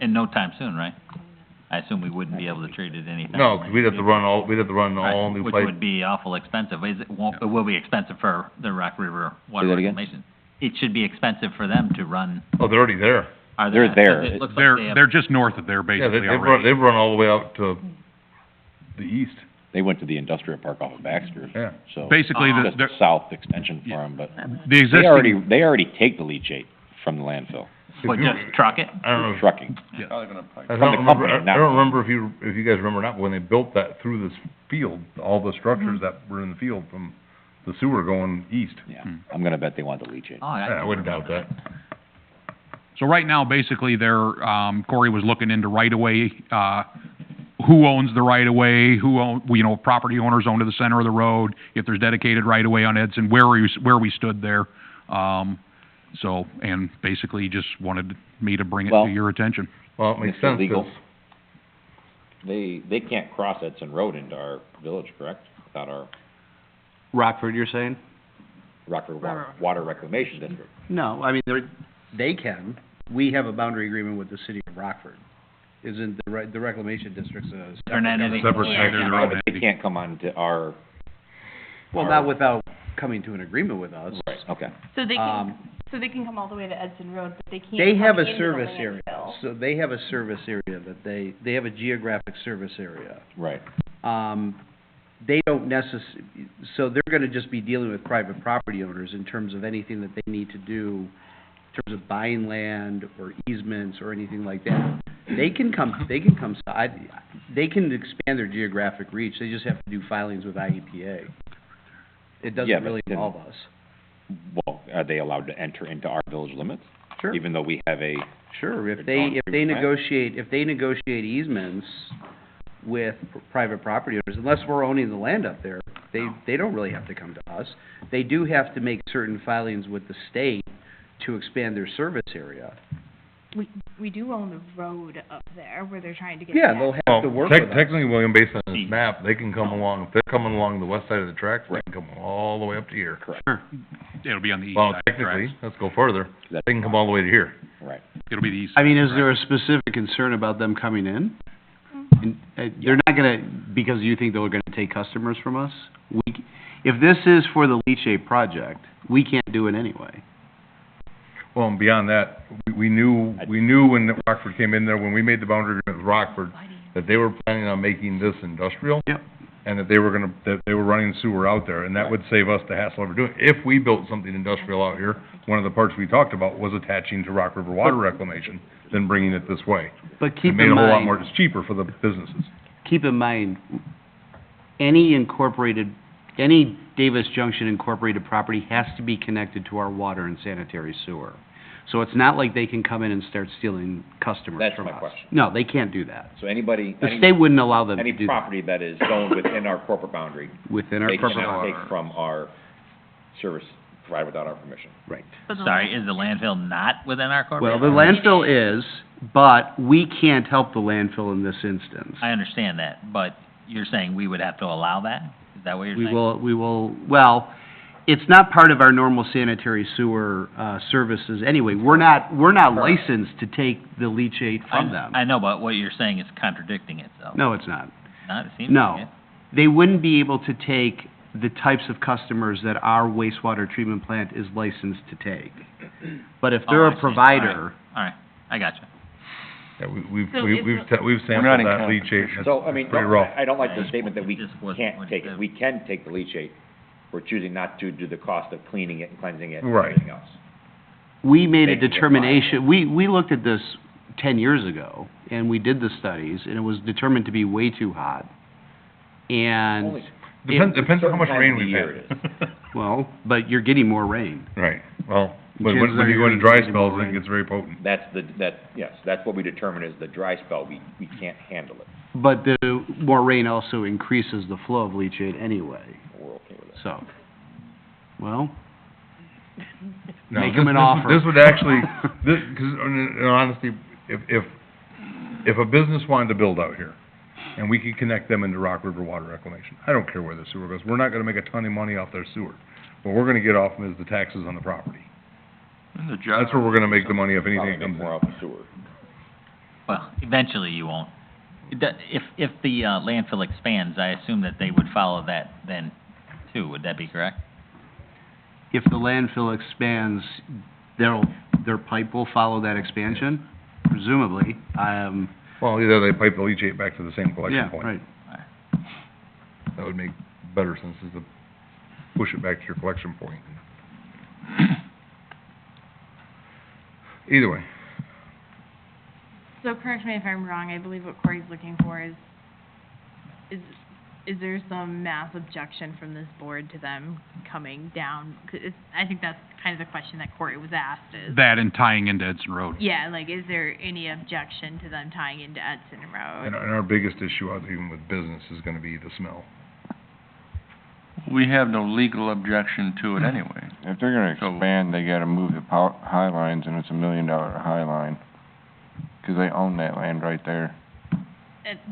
Speaker 5: In no time soon, right? I assume we wouldn't be able to treat it anytime.
Speaker 1: No, 'cause we'd have to run all
Speaker 5: Right,
Speaker 1: new
Speaker 5: which
Speaker 1: pipe.
Speaker 5: would be awful expensive. It will be expensive for the Rock River Water
Speaker 3: Say that again?
Speaker 5: Reclamation. It should be expensive for them to run.
Speaker 1: Oh, they're already there.
Speaker 5: Are
Speaker 3: They're
Speaker 5: they?
Speaker 3: there.
Speaker 5: 'Cause it looks like they have-
Speaker 10: They're just north of there
Speaker 1: Yeah,
Speaker 10: basically
Speaker 1: they've
Speaker 10: already.
Speaker 1: run all the way out to the east,
Speaker 3: They went to the industrial park off of Baxter's,
Speaker 1: yeah.
Speaker 3: so.
Speaker 10: Basically,
Speaker 3: Just
Speaker 10: the,
Speaker 3: a south extension for them, but
Speaker 10: the
Speaker 3: they already,
Speaker 10: existing,
Speaker 3: they already take the leachate from the landfill,
Speaker 5: What, just truck it?
Speaker 1: I don't know,
Speaker 3: trucking.
Speaker 7: Probably gonna pipe.
Speaker 1: I
Speaker 3: From
Speaker 1: don't
Speaker 3: the
Speaker 1: remember,
Speaker 3: company,
Speaker 1: I
Speaker 3: not
Speaker 1: don't
Speaker 3: from-
Speaker 1: remember if you guys remember or not, but when they built that through this field, all the structures that were in the field from the sewer going east.
Speaker 3: Yeah, I'm gonna bet they want the leachate.
Speaker 5: Oh,
Speaker 1: I wouldn't doubt that.
Speaker 10: so right now, basically, Corey was looking into right-of-way, who owns the right-of-way, property owners own to the center of the road, if there's dedicated right-of-way on Edson, where we stood there. So, and basically just wanted me to bring it
Speaker 3: Well-
Speaker 10: to your attention.
Speaker 1: Well, it makes
Speaker 3: Mr.
Speaker 1: sense,
Speaker 3: Legal.
Speaker 1: 'cause
Speaker 3: They can't cross Edson Road into our village, correct? Without our
Speaker 9: Rockford, you're saying?
Speaker 3: Rockford Water Reclamation District.
Speaker 9: No, I mean, they can. We have a boundary agreement with the city of Rockford. Isn't the reclamation district's a
Speaker 5: They're not
Speaker 9: separate...
Speaker 5: any-
Speaker 1: separate
Speaker 2: Yeah.
Speaker 1: section,
Speaker 10: Their
Speaker 1: right?
Speaker 10: own
Speaker 3: But they
Speaker 10: entity.
Speaker 3: can't come onto our,
Speaker 9: Well, not without coming to an agreement with us.
Speaker 3: right, okay.
Speaker 2: So they
Speaker 9: Um,
Speaker 2: can come all the way to Edson Road, but they can't
Speaker 9: They have
Speaker 2: come
Speaker 9: a
Speaker 2: into the
Speaker 9: service area,
Speaker 2: landfill.
Speaker 9: so they have a service area that they have a geographic service area.
Speaker 3: Right.
Speaker 9: They don't so they're gonna just be dealing with private property owners in terms of anything that they need to do in terms of buying land or easements or anything like that. They can come, they can expand their geographic reach, they just have to do filings with IEPA. It
Speaker 3: Yeah,
Speaker 9: doesn't
Speaker 3: but
Speaker 9: really
Speaker 3: then-
Speaker 9: involve us.
Speaker 3: Well, are they allowed to enter into our village limits?
Speaker 9: Sure.
Speaker 3: Even though we have a,
Speaker 9: Sure, if
Speaker 3: They're going
Speaker 9: they
Speaker 3: through that?
Speaker 9: negotiate easements with private property owners, unless we're owning the land up there, they don't really have to come to us. They do have to make certain filings with the state to expand their service area.
Speaker 2: We do own the road up there where they're trying to get.
Speaker 9: Yeah,
Speaker 2: the
Speaker 9: they'll
Speaker 2: access.
Speaker 9: have to work with us.
Speaker 1: Technically, William, based on this map, they can come along, if they're coming along the west side of the tracks, they can come all the way up to here.
Speaker 9: Sure.
Speaker 10: It'll be on the east
Speaker 1: Well,
Speaker 10: side of the tracks.
Speaker 1: technically, let's go further,
Speaker 3: That's
Speaker 1: they can come all the way to here.
Speaker 3: right.
Speaker 10: It'll be the east.
Speaker 9: I mean,
Speaker 10: side
Speaker 9: is
Speaker 10: of
Speaker 9: there
Speaker 10: the
Speaker 9: a specific concern about them coming in?
Speaker 2: Mm-hmm.
Speaker 9: And, they're not gonna, because you think they're gonna take customers from us? If this is for the leachate project, we can't do it anyway.
Speaker 1: Well, and beyond that, we knew when Rockford came in there, when we made the boundary agreement with Rockford, that they were planning on making this industrial.
Speaker 9: Yep.
Speaker 1: And that they were running sewer out there, and that would save us the hassle of doing it. If we built something industrial out here, one of the parts we talked about was attaching to Rock River Water Reclamation, than bringing it this way.
Speaker 9: But
Speaker 1: It
Speaker 9: keep
Speaker 1: made
Speaker 9: in
Speaker 1: a whole lot more,
Speaker 9: mind,
Speaker 1: it's cheaper for the businesses.
Speaker 9: keep in mind, any Davis Junction incorporated property has to be connected to our water and sanitary sewer. So it's not like they can come in and start stealing customers
Speaker 3: That's
Speaker 9: from
Speaker 3: my
Speaker 9: us.
Speaker 3: question.
Speaker 9: No, they can't do that.
Speaker 3: So anybody,
Speaker 9: The state wouldn't allow them to
Speaker 3: any
Speaker 9: do that
Speaker 3: property that is zoned within our corporate boundary,
Speaker 9: within our
Speaker 3: they
Speaker 9: corporate
Speaker 3: cannot
Speaker 9: boundary.
Speaker 3: take from our service provided without our permission.
Speaker 9: Right.
Speaker 2: But the
Speaker 5: Sorry, is the landfill not within our corporate?
Speaker 9: Well, the landfill is, but we can't help the landfill in this instance.
Speaker 5: I understand that, but you're saying we would have to allow that? Is that what you're saying?
Speaker 9: We will, well, it's not part of our normal sanitary sewer, services anyway. We're not licensed to take the leachate from them.
Speaker 5: I know, but what you're saying is contradicting itself.
Speaker 9: No, it's not.
Speaker 5: Not, it seems to
Speaker 9: No.
Speaker 5: be.
Speaker 9: They wouldn't be able to take the types of customers that our wastewater treatment plant is licensed to take. But if they're
Speaker 5: Oh, I
Speaker 9: a
Speaker 5: see.
Speaker 9: provider,
Speaker 5: All right, I got you.
Speaker 1: Yeah,
Speaker 2: So
Speaker 1: we've
Speaker 7: not
Speaker 1: sampled
Speaker 7: in
Speaker 1: that
Speaker 7: conflict.
Speaker 1: leachate, it's
Speaker 3: So, I mean,
Speaker 1: pretty rough.
Speaker 3: I don't like the statement that we
Speaker 5: Just wasn't
Speaker 3: can't
Speaker 5: what
Speaker 3: take
Speaker 5: it
Speaker 3: it.
Speaker 5: said.
Speaker 3: We can take the leachate. We're choosing not to do the cost of cleaning it and cleansing it and
Speaker 1: Right.
Speaker 3: everything else.
Speaker 9: we made a
Speaker 3: Making it
Speaker 9: determination, we looked at this 10 years ago, and we did the studies, and it was determined to be way too hot. And,
Speaker 3: Only
Speaker 1: Depends on how much
Speaker 3: certain
Speaker 1: rain
Speaker 3: times of
Speaker 1: we've
Speaker 3: the year
Speaker 1: had.
Speaker 9: well, but you're getting more rain.
Speaker 1: Right, well, But
Speaker 9: Chances
Speaker 1: when
Speaker 9: are
Speaker 1: you go
Speaker 9: you're
Speaker 1: into
Speaker 9: gonna
Speaker 1: dry
Speaker 9: get more
Speaker 1: spells, it
Speaker 9: rain.
Speaker 1: gets very potent.
Speaker 3: Yes, that's what we determine is the dry spell, we can't handle it,
Speaker 9: But the more rain also increases the flow of leachate anyway,
Speaker 3: we're okay with it.
Speaker 9: so, well,
Speaker 1: No,
Speaker 9: Make
Speaker 1: this-
Speaker 9: him an
Speaker 1: this would-
Speaker 9: offer.
Speaker 1: This would actually, because in honesty, if a business wanted to build out here, and we could connect them into Rock River Water Reclamation, I don't care where the sewer goes, we're not gonna make a ton of money off their sewer. What we're gonna get off them is the taxes on the property.
Speaker 7: And the job-
Speaker 1: That's where we're gonna make the money if anything
Speaker 3: Probably
Speaker 1: that
Speaker 3: make
Speaker 1: comes
Speaker 3: more
Speaker 1: in.
Speaker 3: off the sewer.
Speaker 5: Well, eventually you won't. If the landfill expands, I assume that they would follow that then too, would that be correct?
Speaker 9: if the landfill expands, their pipe will follow that expansion, presumably.
Speaker 1: Well, either they pipe the leachate back to the same collection
Speaker 9: Yeah,
Speaker 1: point.
Speaker 9: right.
Speaker 1: That would make better sense, is to push it back to your collection point. Either way,
Speaker 2: So correct me if I'm wrong, I believe what Corey's looking for is there some mass objection from this board to them coming down? 'Cause I think that's kind of the question that Corey was asked is,
Speaker 10: That and tying into Edson Road.
Speaker 2: yeah, like, is there any objection to them tying into Edson
Speaker 1: and
Speaker 2: Road?
Speaker 1: our biggest issue, out even with business, is gonna be the smell.
Speaker 7: We have no legal objection to it anyway.
Speaker 6: If they're gonna
Speaker 7: So-
Speaker 6: expand, they gotta move the high lines, and it's $1 million high line, 'cause they own that land right there,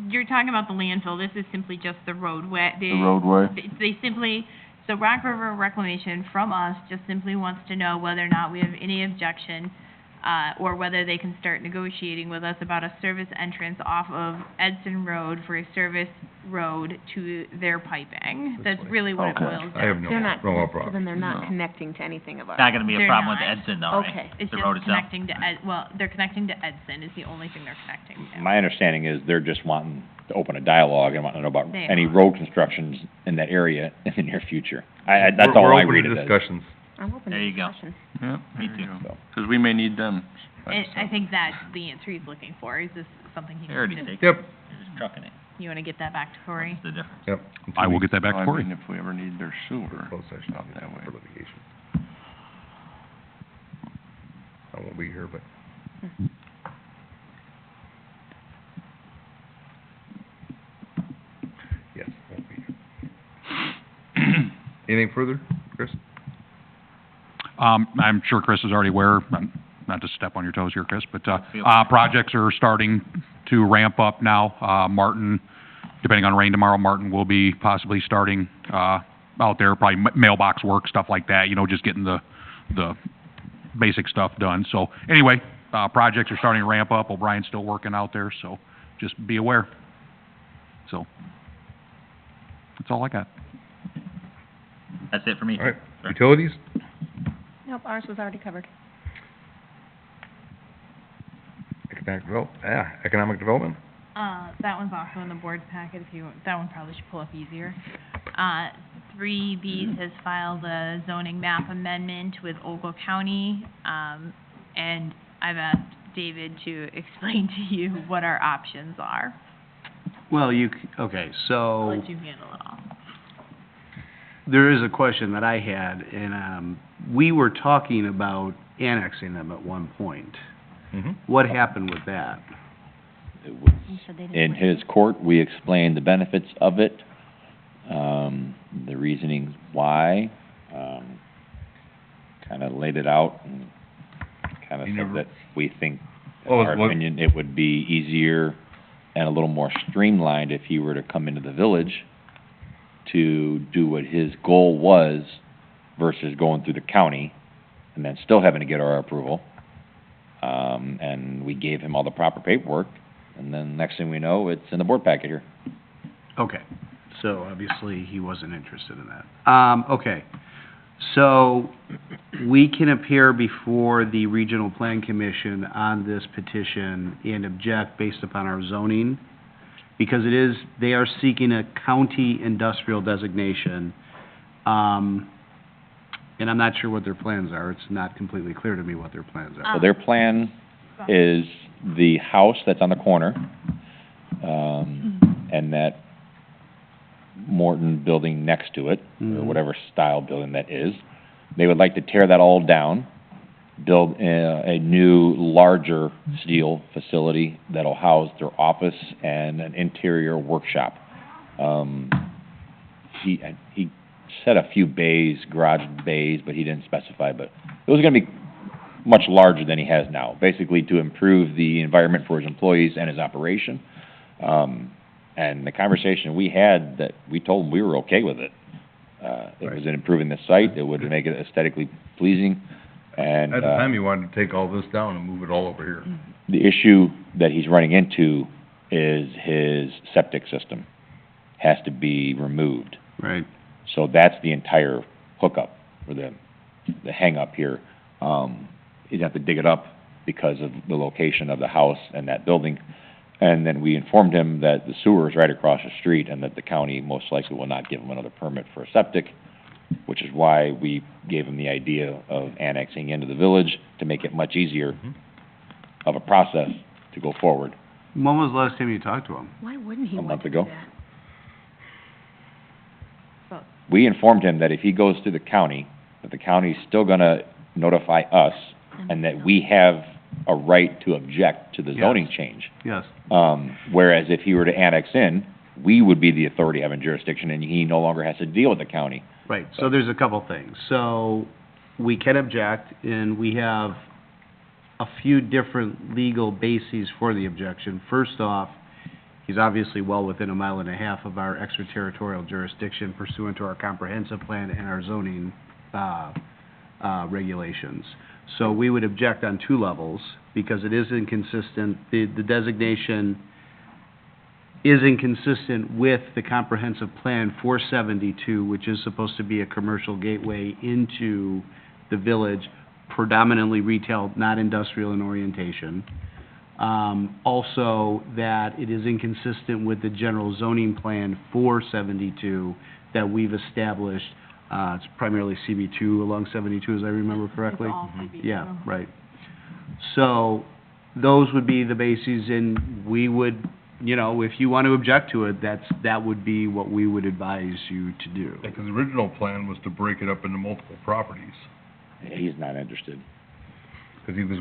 Speaker 2: You're talking about the landfill, this is simply just the roadway,
Speaker 6: the roadway.
Speaker 2: They simply, so Rock River Reclamation from us just simply wants to know whether or not we have any objection, or whether they can start negotiating with us about a service entrance off of Edson Road for a service road to their piping.
Speaker 1: This
Speaker 2: That's
Speaker 1: way.
Speaker 2: really what it
Speaker 6: Okay.
Speaker 2: boils
Speaker 1: I have
Speaker 2: down
Speaker 1: no,
Speaker 2: to.
Speaker 4: They're not,
Speaker 1: no
Speaker 4: so
Speaker 1: problem.
Speaker 4: then they're not
Speaker 7: No.
Speaker 4: connecting to anything of
Speaker 5: It's
Speaker 4: ours.
Speaker 5: not gonna be a
Speaker 2: They're
Speaker 5: problem with
Speaker 2: not.
Speaker 5: Edson though, right?
Speaker 4: Okay.
Speaker 2: It's
Speaker 5: The
Speaker 2: just
Speaker 5: road itself?
Speaker 2: connecting to well, they're connecting to Edson is the only thing they're connecting to.
Speaker 3: My understanding is they're just wanting to open a dialogue and wanting to know about
Speaker 2: They
Speaker 3: any
Speaker 2: are.
Speaker 3: road constructions in that area in the near future. That's all I read
Speaker 1: We're
Speaker 3: it
Speaker 1: open to
Speaker 3: as.
Speaker 1: discussions.
Speaker 4: I'm open to
Speaker 5: There you go.
Speaker 4: discussion.
Speaker 7: Yep,
Speaker 5: Me
Speaker 7: there you
Speaker 5: too.
Speaker 7: go. 'Cause we may need them.
Speaker 2: I think that's the answer he's looking for, is this something he
Speaker 5: They already
Speaker 2: can,
Speaker 5: take it,
Speaker 1: Yep,
Speaker 5: they're just trucking it,
Speaker 2: you wanna get that back to Corey?
Speaker 5: what's the difference?
Speaker 1: yep.
Speaker 10: I will get that back to
Speaker 7: Well,
Speaker 10: Corey.
Speaker 7: I mean, if we ever need their sewer,
Speaker 1: Closed session,
Speaker 7: out that way.
Speaker 1: for litigation. I won't be here, but. Yes, I won't be here. Anything further, Chris?
Speaker 10: I'm sure Chris is already aware, not to step on your toes here, Chris, but,
Speaker 5: Feel-
Speaker 10: projects are starting to ramp up now. Martin, depending on rain tomorrow, Martin will be possibly starting, out there, probably mailbox work, stuff like that, just getting the basic stuff done. So, anyway, projects are starting to ramp up. O'Brien's still working out there, so just be aware. So, that's all I got.
Speaker 5: That's it for me.
Speaker 1: All right,
Speaker 5: Sure.
Speaker 1: utilities?
Speaker 4: Nope, ours was already covered.
Speaker 1: Economic development?
Speaker 2: That one's also in the board packet, that one probably should pull up easier. 3B has filed a zoning map amendment with Ogle County, and I've asked David to explain to you what our options are.
Speaker 9: Well, okay,
Speaker 2: I'll
Speaker 9: so,
Speaker 2: let you handle it all.
Speaker 9: there is a question that I had, and, we were talking about annexing them at one point.
Speaker 1: Mm-hmm.
Speaker 9: What happened with that?
Speaker 3: It was
Speaker 4: You said they didn't
Speaker 3: in
Speaker 4: want-
Speaker 3: his court, we explained the benefits of it, the reasonings why, kinda laid it out and kinda
Speaker 1: You
Speaker 3: said
Speaker 1: never-
Speaker 3: that we think, in
Speaker 1: Oh,
Speaker 3: our
Speaker 1: what-
Speaker 3: opinion, it would be easier and a little more streamlined if he were to come into the village to do what his goal was versus going through the county and then still having to get our approval. And we gave him all the proper paperwork, and then next thing we know, it's in the board packet here.
Speaker 9: Okay, so obviously he wasn't interested in that. Okay, so we can appear before the Regional Plan Commission on this petition and object based upon our zoning, because they are seeking a county industrial designation. And I'm not sure what their plans are. It's not completely clear to me what their plans are.
Speaker 3: So their plan is the house that's on the corner, and that Morton building next to it, or
Speaker 9: Mhm.
Speaker 3: whatever style building that is. They would like to tear that all down build a new, larger steel facility that'll house their office and an interior workshop. He said a few bays, garage bays, but he didn't specify, but those are gonna be much larger than he has now, basically to improve the environment for his employees and his operation. And the conversation we had, that we told him we were okay with it. It was improving the site, it would make it aesthetically pleasing, and,
Speaker 1: At the time, you wanted to take all this down and move it all over here.
Speaker 3: the issue that he's running into is his septic system has to be removed.
Speaker 9: Right.
Speaker 3: So that's the entire hookup, or the hang-up here. He'd have to dig it up because of the location of the house and that building. And then we informed him that the sewer is right across the street and that the county most likely will not give him another permit for a septic, which is why we gave him the idea of annexing into the village to make it much easier of a process to go forward.
Speaker 9: When was the last time you talked to him?
Speaker 4: Why wouldn't he
Speaker 3: A
Speaker 4: want
Speaker 3: month
Speaker 4: to do
Speaker 3: ago.
Speaker 4: that?
Speaker 3: We informed him that if he goes to the county, that the county's still gonna notify us and that we have a right to object to the zoning change.
Speaker 9: Yes.
Speaker 3: Whereas if he were to annex in, we would be the authority having jurisdiction and he no longer has to deal with the county.
Speaker 9: Right, so there's a couple things. So, we can object, and we have a few different legal bases for the objection. First off, he's obviously well within a mile and a half of our extraterritorial jurisdiction pursuant to our comprehensive plan and our zoning, regulations. So we would object on two levels, because it is inconsistent, the designation is inconsistent with the comprehensive plan for 72, which is supposed to be a commercial gateway into the village, predominantly retail, not industrial in orientation. Also, that it is inconsistent with the general zoning plan for 72 that we've established. It's primarily CB2 along 72, as I remember correctly.
Speaker 8: It's all CB2.
Speaker 9: Yeah, right. So, those would be the bases, and we would, you know, if you want to object to it, that would be what we would advise you to do.
Speaker 1: Yeah, 'cause the original plan was to break it up into multiple properties.
Speaker 3: He's not interested.
Speaker 1: 'Cause he was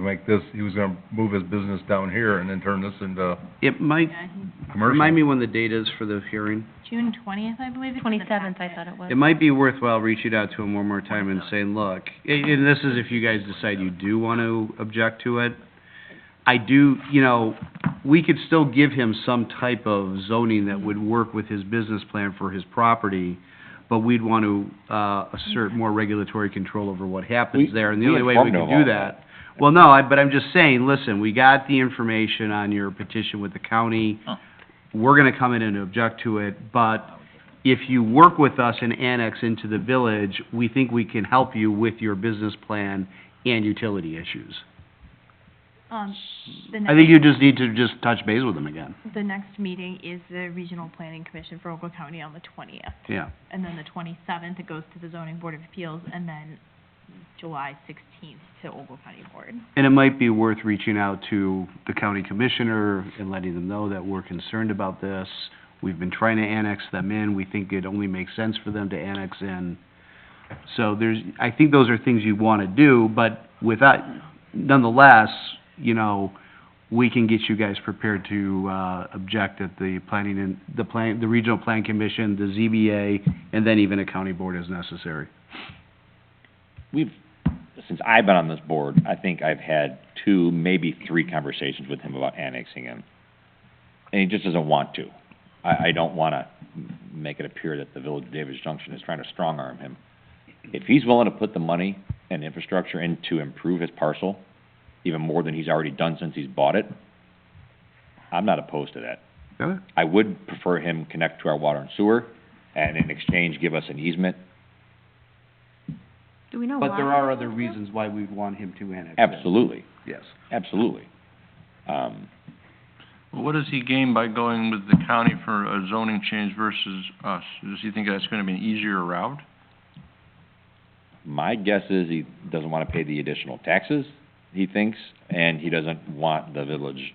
Speaker 1: gonna move his business down here and then turn this into
Speaker 9: It might,
Speaker 2: Yeah,
Speaker 1: commercial.
Speaker 9: remind me when the date is for the hearing.
Speaker 2: June 20th, I believe. it's in the
Speaker 4: 27th, I
Speaker 2: packet.
Speaker 4: thought it was.
Speaker 9: It might be worthwhile reaching out to him one more time and saying, look, and this is if you guys decide you do want to object to it. I do, you know, we could still give him some type of zoning that would work with his business plan for his property, but we'd want to, assert more regulatory control over what happens
Speaker 3: We-
Speaker 9: there, and the
Speaker 3: we
Speaker 9: only way we
Speaker 3: informed
Speaker 9: can
Speaker 3: him
Speaker 9: do
Speaker 3: of all
Speaker 9: that. Well, no, but I'm just saying, listen, we got the information on your petition with the county. We're gonna come in and object to it, but if you work with us and annex into the village, we think we can help you with your business plan and utility issues.
Speaker 2: The
Speaker 9: I think you just need to just touch base with them again.
Speaker 2: The next meeting is the Regional Planning Commission for Oakland County on the 20th.
Speaker 9: Yeah.
Speaker 2: And then the 27th, it goes to the Zoning Board of Appeals, and then July 16th to Oakland County Board.
Speaker 9: And it might be worth reaching out to the county commissioner and letting them know that we're concerned about this. We've been trying to annex them in. We think it only makes sense for them to annex in. So I think those are things you want to do, but without, nonetheless, you know, we can get you guys prepared to, object at the the Regional Plan Commission, the ZBA, and then even a county board as necessary.
Speaker 3: Since I've been on this board, I think I've had 2, maybe 3 conversations with him about annexing in. And he just doesn't want to. I don't wanna make it appear that the Village of Davis Junction is trying to strong-arm him. If he's willing to put the money and infrastructure in to improve his parcel, even more than he's already done since he's bought it, I'm not opposed to that.
Speaker 9: Okay.
Speaker 3: I would prefer him connect to our water and sewer, and in exchange, give us an easement.
Speaker 4: Do we know why?
Speaker 9: But there are other reasons why we'd want him to annex in.
Speaker 3: Absolutely,
Speaker 9: Yes.
Speaker 3: absolutely.
Speaker 7: What does he gain by going with the county for a zoning change versus us? Does he think that's gonna be an easier route?
Speaker 3: My guess is he doesn't wanna pay the additional taxes, he thinks, and he doesn't want the village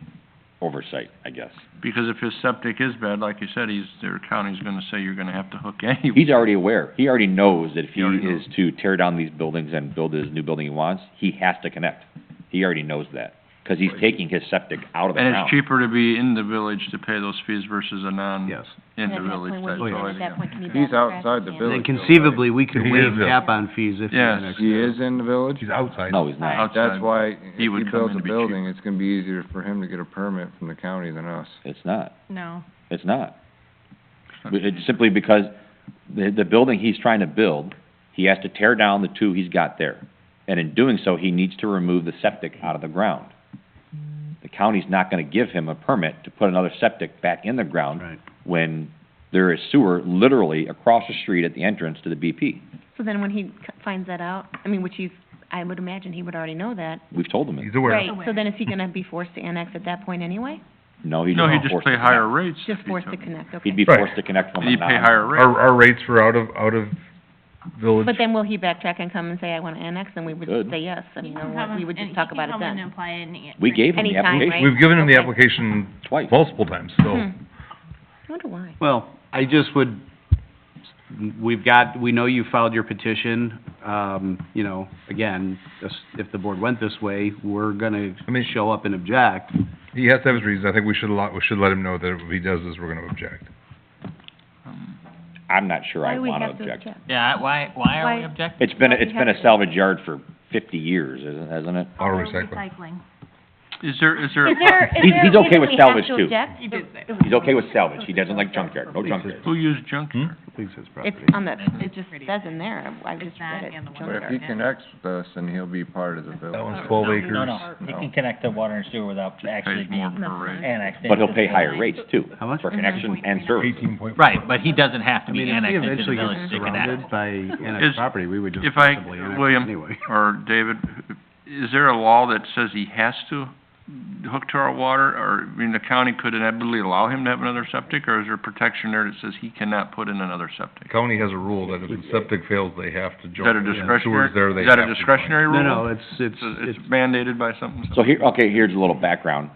Speaker 3: oversight, I guess.
Speaker 7: Because if his septic is bad, like you said, their county's gonna say you're gonna have to hook anyway.
Speaker 3: He's already aware. He already knows that if he
Speaker 7: He already knows.
Speaker 3: is to tear down these buildings and build his new building he wants, he has to connect. He already knows that, because he's taking his septic out of the
Speaker 7: And
Speaker 3: ground.
Speaker 7: it's cheaper to be in the village to pay those fees versus a
Speaker 9: Yes.
Speaker 7: in the
Speaker 4: And at that
Speaker 7: village
Speaker 4: point,
Speaker 7: type.
Speaker 4: would-
Speaker 7: So I
Speaker 4: at that
Speaker 7: think-
Speaker 4: point, can he
Speaker 6: He's
Speaker 4: backtrack
Speaker 6: outside the
Speaker 4: and-
Speaker 6: village.
Speaker 9: And conceivably, we could
Speaker 1: He
Speaker 9: waive
Speaker 1: is,
Speaker 9: cap on fees if he
Speaker 7: Yes.
Speaker 9: annexed
Speaker 6: He
Speaker 9: it.
Speaker 6: is in the village?
Speaker 1: He's outside.
Speaker 3: No, he's not.
Speaker 7: Outside.
Speaker 6: That's why, if
Speaker 7: He
Speaker 6: he
Speaker 7: would come
Speaker 6: builds
Speaker 7: in
Speaker 6: a
Speaker 7: to be
Speaker 6: building, it's gonna be easier for him to get a permit from the county than us.
Speaker 3: It's not.
Speaker 2: No.
Speaker 3: It's not. It's simply because the building he's trying to build, he has to tear down the two he's got there. And in doing so, he needs to remove the septic out of the ground. The county's not gonna give him a permit to put another septic back in the ground
Speaker 9: Right.
Speaker 3: when there is sewer literally across the street at the entrance to the BP.
Speaker 4: So then when he finds that out, I mean, which I would imagine he would already know that.
Speaker 3: We've told him it.
Speaker 1: He's aware.
Speaker 4: Right, so then is he gonna be forced to annex at that point anyway?
Speaker 3: No, he's
Speaker 7: No,
Speaker 3: not
Speaker 7: he'd just
Speaker 3: forced
Speaker 7: pay
Speaker 3: to
Speaker 7: higher
Speaker 3: connect.
Speaker 7: rates.
Speaker 4: Just
Speaker 7: if he
Speaker 4: forced to
Speaker 7: took it.
Speaker 4: connect, okay.
Speaker 3: He'd be
Speaker 1: Right.
Speaker 3: forced to connect from
Speaker 7: And
Speaker 3: a
Speaker 7: he'd pay
Speaker 3: non.
Speaker 7: higher rates.
Speaker 1: Our rates for out of village,
Speaker 4: But then will he backtrack and come and say, I wanna annex, and we would
Speaker 3: Could.
Speaker 4: say yes, I mean,
Speaker 2: He can
Speaker 4: or
Speaker 2: come
Speaker 4: we would
Speaker 2: and-
Speaker 4: just talk about it
Speaker 2: He can come in
Speaker 4: then.
Speaker 2: and apply it and.
Speaker 3: We gave him the
Speaker 4: Anytime,
Speaker 3: application
Speaker 4: right?
Speaker 1: we've given him the
Speaker 4: Okay.
Speaker 1: application
Speaker 3: twice.
Speaker 1: multiple times, so.
Speaker 4: I wonder why.
Speaker 9: Well, I just would, we know you filed your petition, you know, again, if the board went this way, we're gonna
Speaker 1: I mean-
Speaker 9: show up and object.
Speaker 1: He has to have his reasons. I think we should let him know that if he does this, we're gonna object.
Speaker 3: I'm not sure
Speaker 4: Why
Speaker 3: I
Speaker 4: do we
Speaker 3: wanna
Speaker 4: have to
Speaker 3: object.
Speaker 11: Yeah, why are
Speaker 4: Why-
Speaker 11: we objecting?
Speaker 3: It's been,
Speaker 4: Why do
Speaker 3: it's
Speaker 4: we
Speaker 3: been
Speaker 4: have
Speaker 3: a
Speaker 4: to?
Speaker 3: salvage yard for 50 years, hasn't it?
Speaker 1: Auto recycling.
Speaker 2: Recycling.
Speaker 7: Is there,
Speaker 4: Is there a
Speaker 3: He's okay
Speaker 4: reason
Speaker 3: with
Speaker 4: we have
Speaker 3: salvage
Speaker 4: to
Speaker 3: too.
Speaker 4: object?
Speaker 2: He did say that.
Speaker 3: He's okay with salvage. He doesn't like junkyard, no junkyard.
Speaker 7: who used junkyard?
Speaker 9: Please, his
Speaker 4: It's
Speaker 9: property.
Speaker 4: on the, it just says in there, I just
Speaker 2: It's that
Speaker 4: read it.
Speaker 2: and the one
Speaker 6: But if
Speaker 2: Junkyard.
Speaker 6: he connects with us, then he'll be part of the village.
Speaker 1: That one's 12 acres.
Speaker 11: No, he can connect to water and sewer without actually
Speaker 7: Pays more
Speaker 11: being
Speaker 7: per rate.
Speaker 11: annexed
Speaker 3: But he'll
Speaker 11: into
Speaker 3: pay
Speaker 11: the
Speaker 3: higher
Speaker 11: village.
Speaker 3: rates too,
Speaker 9: How much?
Speaker 3: for connection and service.
Speaker 1: 18.4.
Speaker 11: Right, but he doesn't have
Speaker 9: I
Speaker 11: to
Speaker 9: mean,
Speaker 11: be
Speaker 9: if we
Speaker 11: annexed into the
Speaker 9: eventually
Speaker 11: village
Speaker 9: get
Speaker 11: to
Speaker 9: surrounded
Speaker 11: connect.
Speaker 9: by annexed
Speaker 7: Is-
Speaker 9: property, we would just
Speaker 7: If I,
Speaker 9: possibly annex
Speaker 7: William,
Speaker 9: anyway.
Speaker 7: or David, is there a law that says he has to hook to our water? Or, I mean, the county could inevitably allow him to have another septic, or is there protection there that says he cannot put in another septic?
Speaker 1: County has a rule that if the septic fails, they have to
Speaker 7: Is
Speaker 1: join.
Speaker 7: that a
Speaker 1: If the
Speaker 7: discretionary,
Speaker 1: sewer's there, they
Speaker 7: is that a
Speaker 1: have to join.
Speaker 7: discretionary rule?
Speaker 9: No, it's
Speaker 7: So it's mandated by something?
Speaker 3: So here, okay, here's a little background.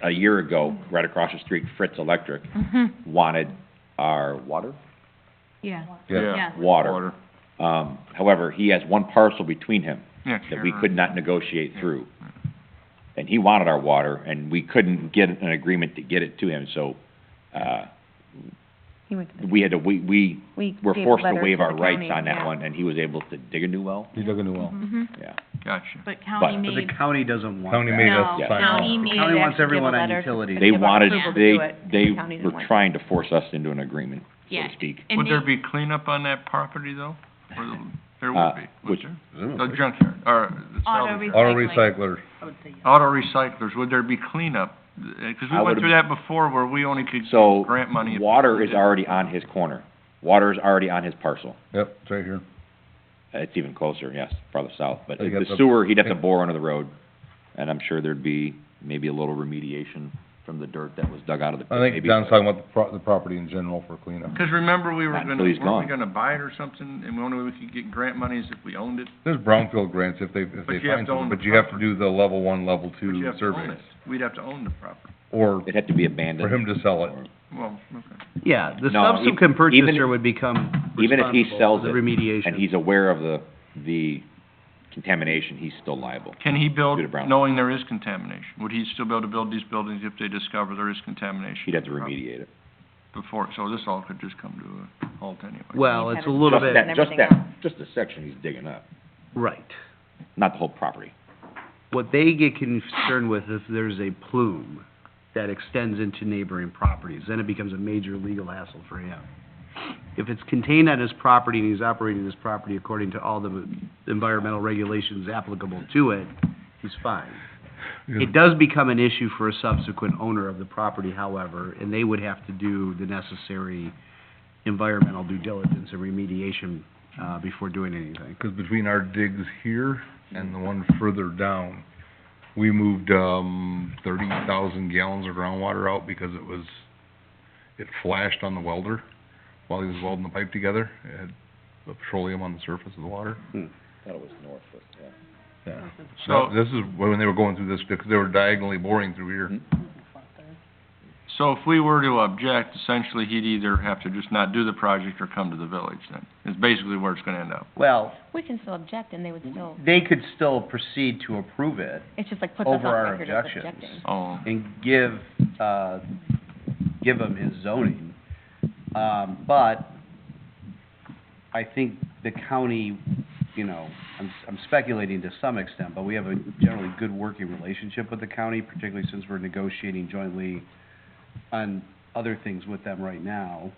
Speaker 3: A year ago, right across the street, Fritz Electric
Speaker 4: Mm-hmm.
Speaker 3: wanted our water?
Speaker 2: Yeah.
Speaker 1: Yeah.
Speaker 2: Yeah.
Speaker 3: Water. However, he has one parcel between him
Speaker 7: Yeah,
Speaker 3: that we could not negotiate through. And he wanted our water, and we couldn't get an agreement to get it to him, so,
Speaker 4: He went to the-
Speaker 3: we had to, we
Speaker 4: We
Speaker 3: were
Speaker 4: gave a
Speaker 3: forced to
Speaker 4: letter
Speaker 3: waive
Speaker 4: to
Speaker 3: our
Speaker 4: the
Speaker 3: rights
Speaker 4: county,
Speaker 3: on that
Speaker 4: yeah.
Speaker 3: one, and he was able to dig a new well.
Speaker 1: He dug a new well.
Speaker 4: Mhm.
Speaker 3: Yeah.
Speaker 7: Gotcha.
Speaker 2: But county
Speaker 3: But
Speaker 9: But the
Speaker 2: made,
Speaker 9: county doesn't want
Speaker 1: County
Speaker 9: that.
Speaker 1: made
Speaker 2: no,
Speaker 1: us sign
Speaker 2: county
Speaker 1: off.
Speaker 2: made.
Speaker 9: County wants
Speaker 4: actually give a
Speaker 9: everyone on
Speaker 4: letter to-
Speaker 9: utilities.
Speaker 3: They
Speaker 4: give our
Speaker 3: wanted,
Speaker 4: approval to
Speaker 3: they,
Speaker 4: do it.
Speaker 3: they
Speaker 4: The county didn't
Speaker 3: were
Speaker 4: want it.
Speaker 3: trying to force us into an agreement, so
Speaker 2: Yeah.
Speaker 3: to speak.
Speaker 2: And
Speaker 7: Would there
Speaker 2: they-
Speaker 7: be cleanup on that property, though? Or there
Speaker 3: Uh,
Speaker 7: would be, would
Speaker 3: which-
Speaker 7: there? The junkyard, or the
Speaker 2: Auto
Speaker 7: salvage yard.
Speaker 1: Auto
Speaker 2: Recycling.
Speaker 1: recycler.
Speaker 8: I would say yes.
Speaker 7: Auto recyclers, would there be cleanup? Because we
Speaker 3: I
Speaker 7: went
Speaker 3: would've-
Speaker 7: through that before where we only could
Speaker 3: So,
Speaker 7: get grant money. if
Speaker 3: water
Speaker 7: we
Speaker 3: is
Speaker 7: did-
Speaker 3: already on his corner. Water is already on his parcel.
Speaker 1: Yep, it's right here.
Speaker 3: It's even closer, yes, farther south, but
Speaker 1: They got
Speaker 3: the
Speaker 1: the-
Speaker 3: sewer, he'd have to bore under the road, and I'm sure there'd be maybe a little remediation from the dirt that was dug out of the pit,
Speaker 1: I think
Speaker 3: maybe.
Speaker 1: John's talking about the property in general for cleanup.
Speaker 7: Because remember, we were
Speaker 3: Not
Speaker 7: gonna,
Speaker 3: until he's
Speaker 7: weren't we
Speaker 3: gone.
Speaker 7: gonna buy it or something, and the only way we could get grant money is if we owned it?
Speaker 1: There's brownfield grants if they
Speaker 7: But you have
Speaker 1: find
Speaker 7: to own
Speaker 1: something,
Speaker 7: the
Speaker 1: but you have to
Speaker 7: property.
Speaker 1: do the level 1, level
Speaker 7: But
Speaker 1: 2
Speaker 7: you have to own
Speaker 1: surveys.
Speaker 7: it. We'd have to own the property.
Speaker 1: Or
Speaker 3: It'd have to be abandoned.
Speaker 1: for him to sell it.
Speaker 7: Well, okay.
Speaker 9: Yeah, the
Speaker 3: No,
Speaker 9: subsequent
Speaker 3: even-
Speaker 9: purchaser would become
Speaker 3: Even if he
Speaker 9: responsible
Speaker 3: sells
Speaker 9: for the
Speaker 3: it,
Speaker 9: remediation.
Speaker 3: and he's aware of the contamination, he's still liable.
Speaker 7: Can he build,
Speaker 3: Due to brown.
Speaker 7: knowing there is contamination? Would he still be able to build these buildings if they discover there is contamination?
Speaker 3: He'd have to remediate it.
Speaker 7: Before, so this all could just come to a halt anyway.
Speaker 9: Well,
Speaker 4: You've
Speaker 9: it's
Speaker 4: had
Speaker 9: a
Speaker 4: it
Speaker 9: little
Speaker 3: Just
Speaker 9: bit,
Speaker 4: and
Speaker 3: that, just
Speaker 4: everything
Speaker 3: that, just the section he's digging up,
Speaker 9: right.
Speaker 3: not the whole property.
Speaker 9: What they get concerned with is there's a plume that extends into neighboring properties, then it becomes a major legal hassle for him. If it's contained on his property and he's operating his property according to all the environmental regulations applicable to it, he's fine. It does become an issue for a subsequent owner of the property, however, and they would have to do the necessary environmental due diligence and remediation, before doing anything.
Speaker 1: Because between our digs here and the one further down, we moved, 30,000 gallons of groundwater out because it flashed on the welder while he was welding the pipe together. It had petroleum on the surface of the water.
Speaker 3: Thought it was north, but, yeah.
Speaker 1: Yeah.
Speaker 7: So-
Speaker 1: So, this is when they were going through this, because they were diagonally boring through here.
Speaker 7: So if we were to object, essentially, he'd either have to just not do the project or come to the village then, is basically where it's gonna end up.
Speaker 9: Well,
Speaker 4: We can still object and they would still,
Speaker 9: they could still proceed to approve it
Speaker 4: it's just like puts us on
Speaker 9: over our
Speaker 4: record as
Speaker 9: objections.
Speaker 4: objecting.
Speaker 7: Oh,
Speaker 9: And give him his zoning. But I think the county, you know, I'm speculating to some extent, but we have a generally good working relationship with the county, particularly since we're negotiating jointly on other things with them right now.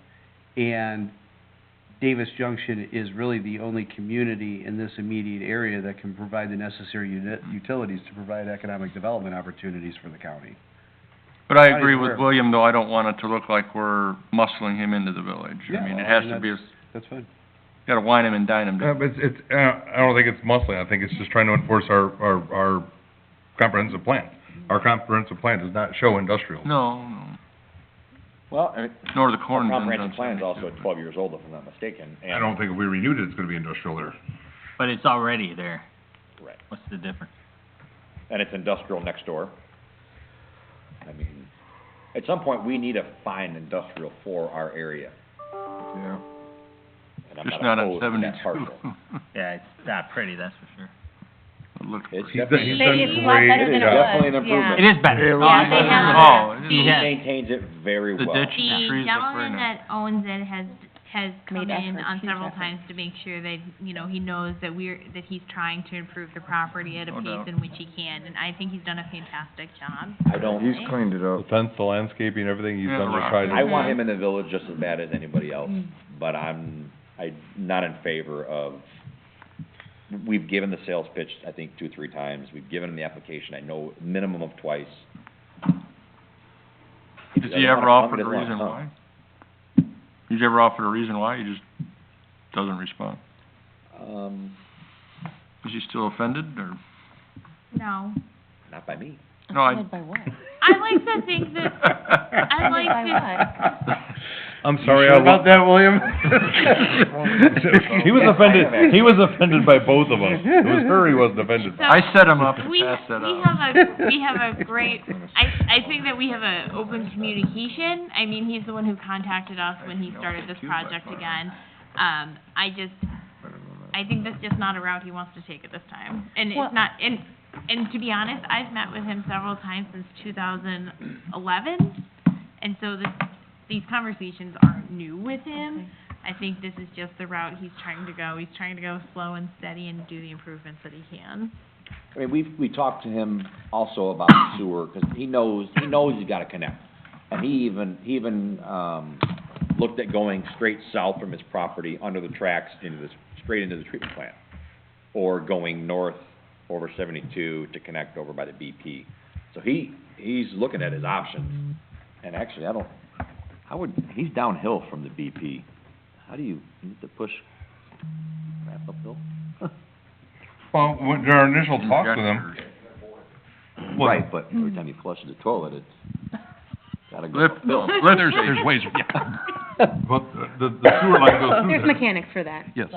Speaker 9: And Davis Junction is really the only community in this immediate area that can provide the necessary utilities to provide economic development opportunities for the county.
Speaker 7: but I
Speaker 9: County's
Speaker 7: agree with
Speaker 9: aware.
Speaker 7: William, though, I don't want it to look like we're muscling him into the village. I mean, it has to be,
Speaker 9: That's fine.
Speaker 7: gotta wine him and dine him.
Speaker 1: But I don't think it's muscling, I think it's just trying to enforce our comprehensive plan. Our comprehensive plan does not show industrial.
Speaker 7: No,
Speaker 3: Well, I mean,
Speaker 7: nor the
Speaker 3: our
Speaker 7: corn.
Speaker 3: comprehensive plan is also 12 years old, if I'm not mistaken, and.
Speaker 1: I don't think if we renewed it, it's gonna be industrial there.
Speaker 11: But it's already there.
Speaker 3: Right.
Speaker 11: What's the difference?
Speaker 3: And it's industrial next door. I mean, at some point, we need to find industrial for our area.
Speaker 7: Yeah.
Speaker 3: And I'm
Speaker 7: Just not on
Speaker 3: opposed to that
Speaker 7: 72.
Speaker 3: parcel.
Speaker 11: Yeah, it's not pretty, that's for sure.
Speaker 7: It looks
Speaker 3: It's
Speaker 1: He's
Speaker 3: definitely,
Speaker 1: done
Speaker 4: It's a
Speaker 1: great
Speaker 4: lot better
Speaker 3: it
Speaker 4: than
Speaker 3: is
Speaker 4: it was,
Speaker 3: definitely an
Speaker 4: yeah.
Speaker 3: improvement.
Speaker 11: It is better.
Speaker 4: Yeah, they have
Speaker 7: Oh, it
Speaker 3: He
Speaker 7: is.
Speaker 11: Yeah.
Speaker 3: maintains it very
Speaker 7: The
Speaker 3: well.
Speaker 7: ditch.
Speaker 2: The
Speaker 7: trees look very
Speaker 2: gentleman
Speaker 7: nice.
Speaker 2: that owns it has come
Speaker 4: Made
Speaker 2: in
Speaker 4: efforts,
Speaker 2: on
Speaker 4: huge
Speaker 2: several
Speaker 4: efforts.
Speaker 2: times to make sure that, you know, he knows that that he's trying to improve the property at a
Speaker 7: No
Speaker 2: pace
Speaker 7: doubt.
Speaker 2: in which he can, and I think he's done a fantastic job.
Speaker 3: I don't,
Speaker 6: He's cleaned it
Speaker 1: The
Speaker 6: up.
Speaker 1: fence, the landscaping, everything he's
Speaker 7: Yeah,
Speaker 1: done to
Speaker 7: rock.
Speaker 1: try to.
Speaker 3: I want him in the village just as bad as anybody else, but I'm not in favor of, we've given the sales pitch, I think, 2-3 times. We've given him the application, I know, minimum of twice. If
Speaker 7: Has
Speaker 3: doesn't
Speaker 7: he ever
Speaker 3: wanna come,
Speaker 7: offered a
Speaker 3: doesn't wanna
Speaker 7: reason
Speaker 3: come.
Speaker 7: why? He's ever offered a reason why? He just doesn't respond. Is he still offended, or?
Speaker 2: No.
Speaker 3: Not by me.
Speaker 7: No, I.
Speaker 4: Offended by what?
Speaker 2: I like to think that, I like
Speaker 4: By
Speaker 2: to,
Speaker 4: what?
Speaker 1: I'm sorry, I
Speaker 9: About that, William?
Speaker 1: He was offended by both of us. It was her he wasn't offended by.
Speaker 7: I set him up to
Speaker 2: we,
Speaker 7: pass that
Speaker 2: we
Speaker 7: out.
Speaker 2: have a great, I think that we have a open communication. I mean, he's the one who contacted us when he started this project again. I think that's just not a route he wants to take at this time. And
Speaker 4: Well-
Speaker 2: it's not, and to be honest, I've met with him several times since 2011. And so these conversations aren't new with him. I think this is just the route he's trying to go. He's trying to go slow and steady and do the improvements that he can.
Speaker 3: I mean, we talked to him also about sewer, 'cause he knows he's gotta connect. And he even looked at going straight south from his property under the tracks straight into the treatment plant. Or going north over 72 to connect over by the BP. So he's looking at his options. And actually, he's downhill from the BP. How do you need to push crap uphill?
Speaker 1: Well, during our initial talks with him. well,
Speaker 3: Right, but every time you flush the toilet, it's gotta go
Speaker 7: Lip,
Speaker 3: uphill.
Speaker 10: There's ways, yeah.
Speaker 1: But the sewer line goes through
Speaker 4: There's
Speaker 1: there.
Speaker 4: mechanics for that.
Speaker 10: Yes.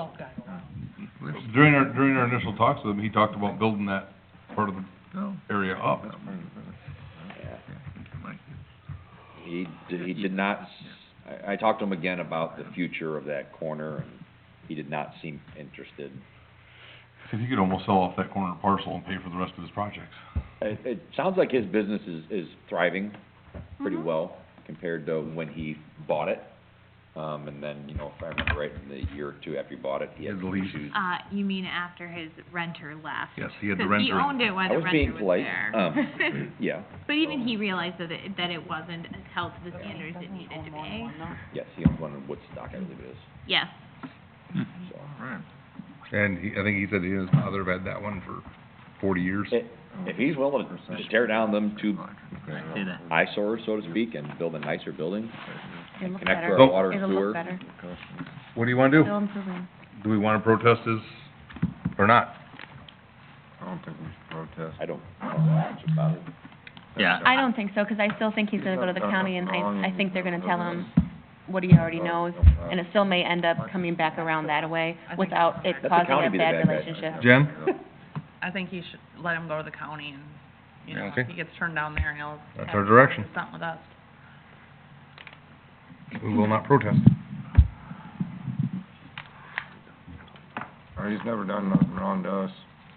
Speaker 1: During our initial talks with him, he talked about building that part of the area up.
Speaker 3: He did not, I talked to him again about the future of that corner, and he did not seem interested.
Speaker 1: So he could almost sell off that corner parcel and pay for the rest of his projects.
Speaker 3: It sounds like his business is thriving pretty well compared to when he bought it. And then, if I remember right, in the year or two after he bought it, he had
Speaker 1: His
Speaker 3: some
Speaker 1: lease.
Speaker 3: issues.
Speaker 2: You mean after his renter left?
Speaker 1: Yes, he had the
Speaker 2: 'Cause he
Speaker 1: renter.
Speaker 2: owned it while
Speaker 3: I
Speaker 2: the
Speaker 3: was being
Speaker 2: renter was
Speaker 3: polite.
Speaker 2: there.
Speaker 3: Yeah,
Speaker 2: But even he realized that it wasn't held to the standards it needed to be.
Speaker 3: yes, he owns one in Woodstock, I believe it is,
Speaker 2: Yes.
Speaker 3: so.
Speaker 7: Right.
Speaker 1: And I think he said he and his father have had that one for 40 years.
Speaker 3: If he's willing to just tear down them two
Speaker 11: I see that.
Speaker 3: eyesores, so to speak, and build a nicer building,
Speaker 4: It'll look
Speaker 3: connect to
Speaker 4: better.
Speaker 3: our water and
Speaker 4: It'll
Speaker 3: sewer.
Speaker 4: look better.
Speaker 1: What do you wanna do?
Speaker 4: Still improving.
Speaker 1: Do we wanna protest his, or not?
Speaker 6: I don't think we should protest.
Speaker 3: I don't know much about it.
Speaker 11: Yeah.
Speaker 4: I don't think so, 'cause I still think he's gonna go to the county, and I think they're gonna tell him what he already knows, and it still may end up coming back around that way without it
Speaker 3: Let the
Speaker 4: causing
Speaker 3: county
Speaker 4: a
Speaker 3: be the
Speaker 4: bad
Speaker 3: bad guy.
Speaker 4: relationship.
Speaker 1: Jen?
Speaker 8: I think you should let him go to the county and,
Speaker 1: Okay.
Speaker 8: if he gets turned down there, and he'll
Speaker 1: That's
Speaker 8: have
Speaker 1: our direction.
Speaker 8: something with us.
Speaker 1: We will not protest.
Speaker 6: He's never done nothing wrong to us.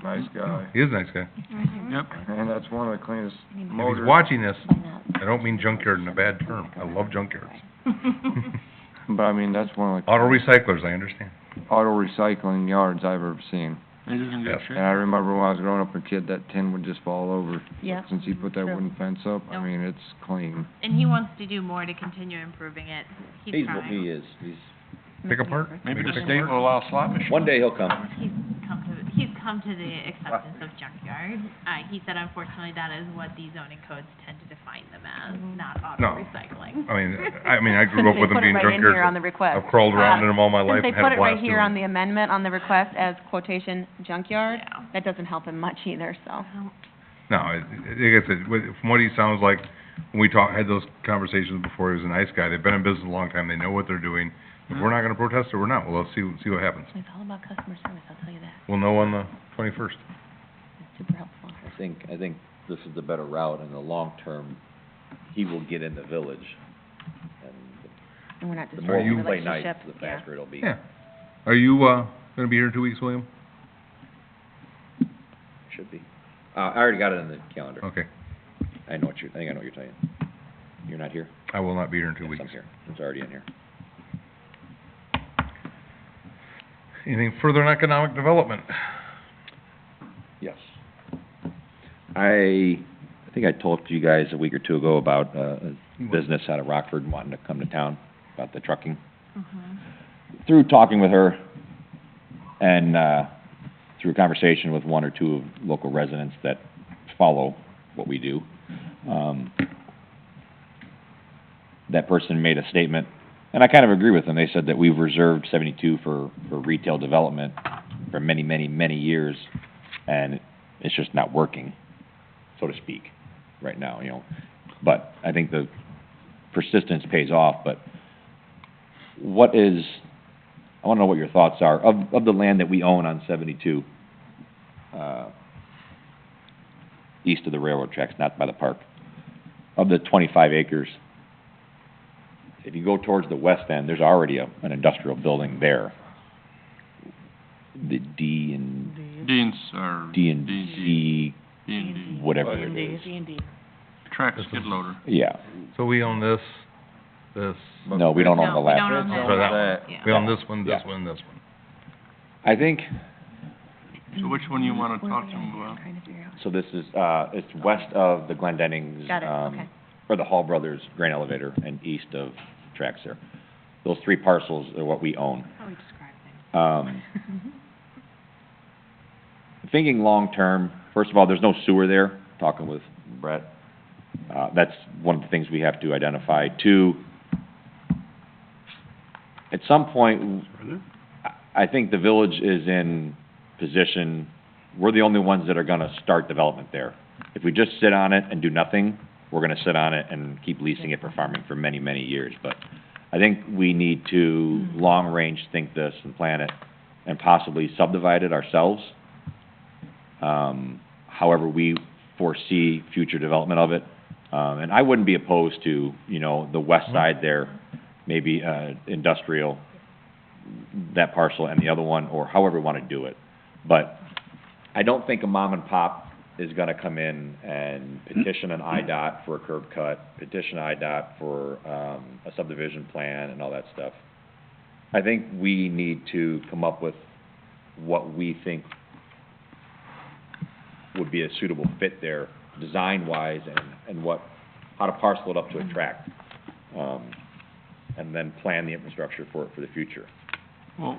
Speaker 6: Nice guy.
Speaker 1: He is a nice guy.
Speaker 7: Yep.
Speaker 6: And that's one of the cleanest
Speaker 1: If
Speaker 6: motors.
Speaker 1: he's watching this, I don't mean junkyard in a bad term. I love junkyards.
Speaker 6: But I mean, that's one of the
Speaker 1: Auto recyclers, I understand.
Speaker 6: auto recycling yards I've ever seen.
Speaker 7: It is in good
Speaker 1: Yes.
Speaker 7: shape.
Speaker 6: And I remember when I was growing up a kid, that tin would just fall over.
Speaker 4: Yeah.
Speaker 6: Since he put that
Speaker 4: True.
Speaker 6: wooden fence up, I
Speaker 2: Nope.
Speaker 6: mean, it's clean.
Speaker 2: And he wants to do more to continue improving it. He's trying.
Speaker 3: He is,
Speaker 1: Pick apart?
Speaker 7: Maybe
Speaker 1: Make
Speaker 7: the
Speaker 1: it
Speaker 7: state will allow slot machines.
Speaker 3: one day he'll come.
Speaker 2: He's come to the acceptance of junkyard. He said unfortunately that is what the zoning codes tend to define them as, not
Speaker 1: No.
Speaker 2: auto recycling.
Speaker 1: I mean, I grew up with them being
Speaker 4: They put it right in here on
Speaker 1: junkyards.
Speaker 4: the request.
Speaker 1: I've crawled around in them all my life
Speaker 4: Since
Speaker 1: and
Speaker 4: they
Speaker 1: had
Speaker 4: put
Speaker 1: a
Speaker 4: it right
Speaker 1: blast
Speaker 4: here
Speaker 1: doing
Speaker 4: on
Speaker 1: it.
Speaker 4: the amendment, on the request as quotation junkyard,
Speaker 2: Yeah.
Speaker 4: that doesn't help him much either, so.
Speaker 1: No, like I said, from what he sounds like, when we had those conversations before, he was a nice guy. They've been in business a long time. They know what they're doing. If we're not gonna protest it, we're not. Well, let's see what happens.
Speaker 4: It's all about customer service, I'll tell you that.
Speaker 1: We'll know on the 21st.
Speaker 4: It's super helpful.
Speaker 3: I think this is the better route. In the long term, he will get in the village. And
Speaker 4: And we're not
Speaker 3: the more
Speaker 4: destroying
Speaker 3: you
Speaker 4: the
Speaker 3: play nice,
Speaker 4: relationship.
Speaker 3: the faster it'll be.
Speaker 1: Yeah. Are you, gonna be here in 2 weeks, William?
Speaker 3: Should be. I already got it in the calendar.
Speaker 1: Okay.
Speaker 3: I think I know what you're saying. You're not here?
Speaker 1: I will not be here in 2
Speaker 3: Yes,
Speaker 1: weeks.
Speaker 3: I'm here. It's already in here.
Speaker 1: Anything further on economic development?
Speaker 3: Yes. I think I told you guys a week or two ago about a business out of Rockford wanting to come to town, about the trucking. Through talking with her and, through a conversation with one or two of local residents that follow what we do, that person made a statement, and I kind of agree with them. They said that we've reserved 72 for retail development for many, many, many years, and it's just not working, so to speak, right now, you know. But I think the persistence pays off, but I wanna know what your thoughts are, of the land that we own on 72, east of the railroad tracks, not by the park, of the 25 acres, if you go towards the west end, there's already an industrial building there. The
Speaker 7: Dean's or
Speaker 3: D and
Speaker 7: D&D.
Speaker 3: C,
Speaker 7: D&D.
Speaker 3: whatever it is.
Speaker 8: D&D.
Speaker 7: Track
Speaker 1: This is-
Speaker 7: skid loader.
Speaker 3: Yeah,
Speaker 1: So we own this,
Speaker 3: no, we don't own the
Speaker 2: No, we
Speaker 3: last.
Speaker 2: don't own
Speaker 1: or
Speaker 2: that.
Speaker 1: that one.
Speaker 2: Yeah.
Speaker 1: We own this one, this
Speaker 3: Yeah.
Speaker 1: one, and this one.
Speaker 3: I think,
Speaker 7: So which one you wanna talk to him about?
Speaker 4: Trying to figure out.
Speaker 3: so this is, it's west of the Glendenning's,
Speaker 4: Got it, okay.
Speaker 3: or the Hall Brothers grain elevator, and east of tracks there. Those three parcels are what we own.
Speaker 2: How we describe things.
Speaker 3: Thinking long-term, first of all, there's no sewer there, talking with Brett. That's one of the things we have to identify. Two, at some point, I think the village is in position, we're the only ones that are gonna start development there. If we just sit on it and do nothing, we're gonna sit on it and keep leasing it for farming for many, many years. But I think we need to long-range think this and plan it, and possibly subdivide it ourselves. However we foresee future development of it. And I wouldn't be opposed to, you know, the west side there, maybe, industrial, that parcel and the other one, or however we wanna do it. But I don't think a mom and pop is gonna come in and petition an IDOT for a curb cut, petition IDOT for, a subdivision plan and all that stuff. I think we need to come up with what we think would be a suitable fit there, design-wise, and how to parcel it up to attract. And then plan the infrastructure for the future.
Speaker 7: Well,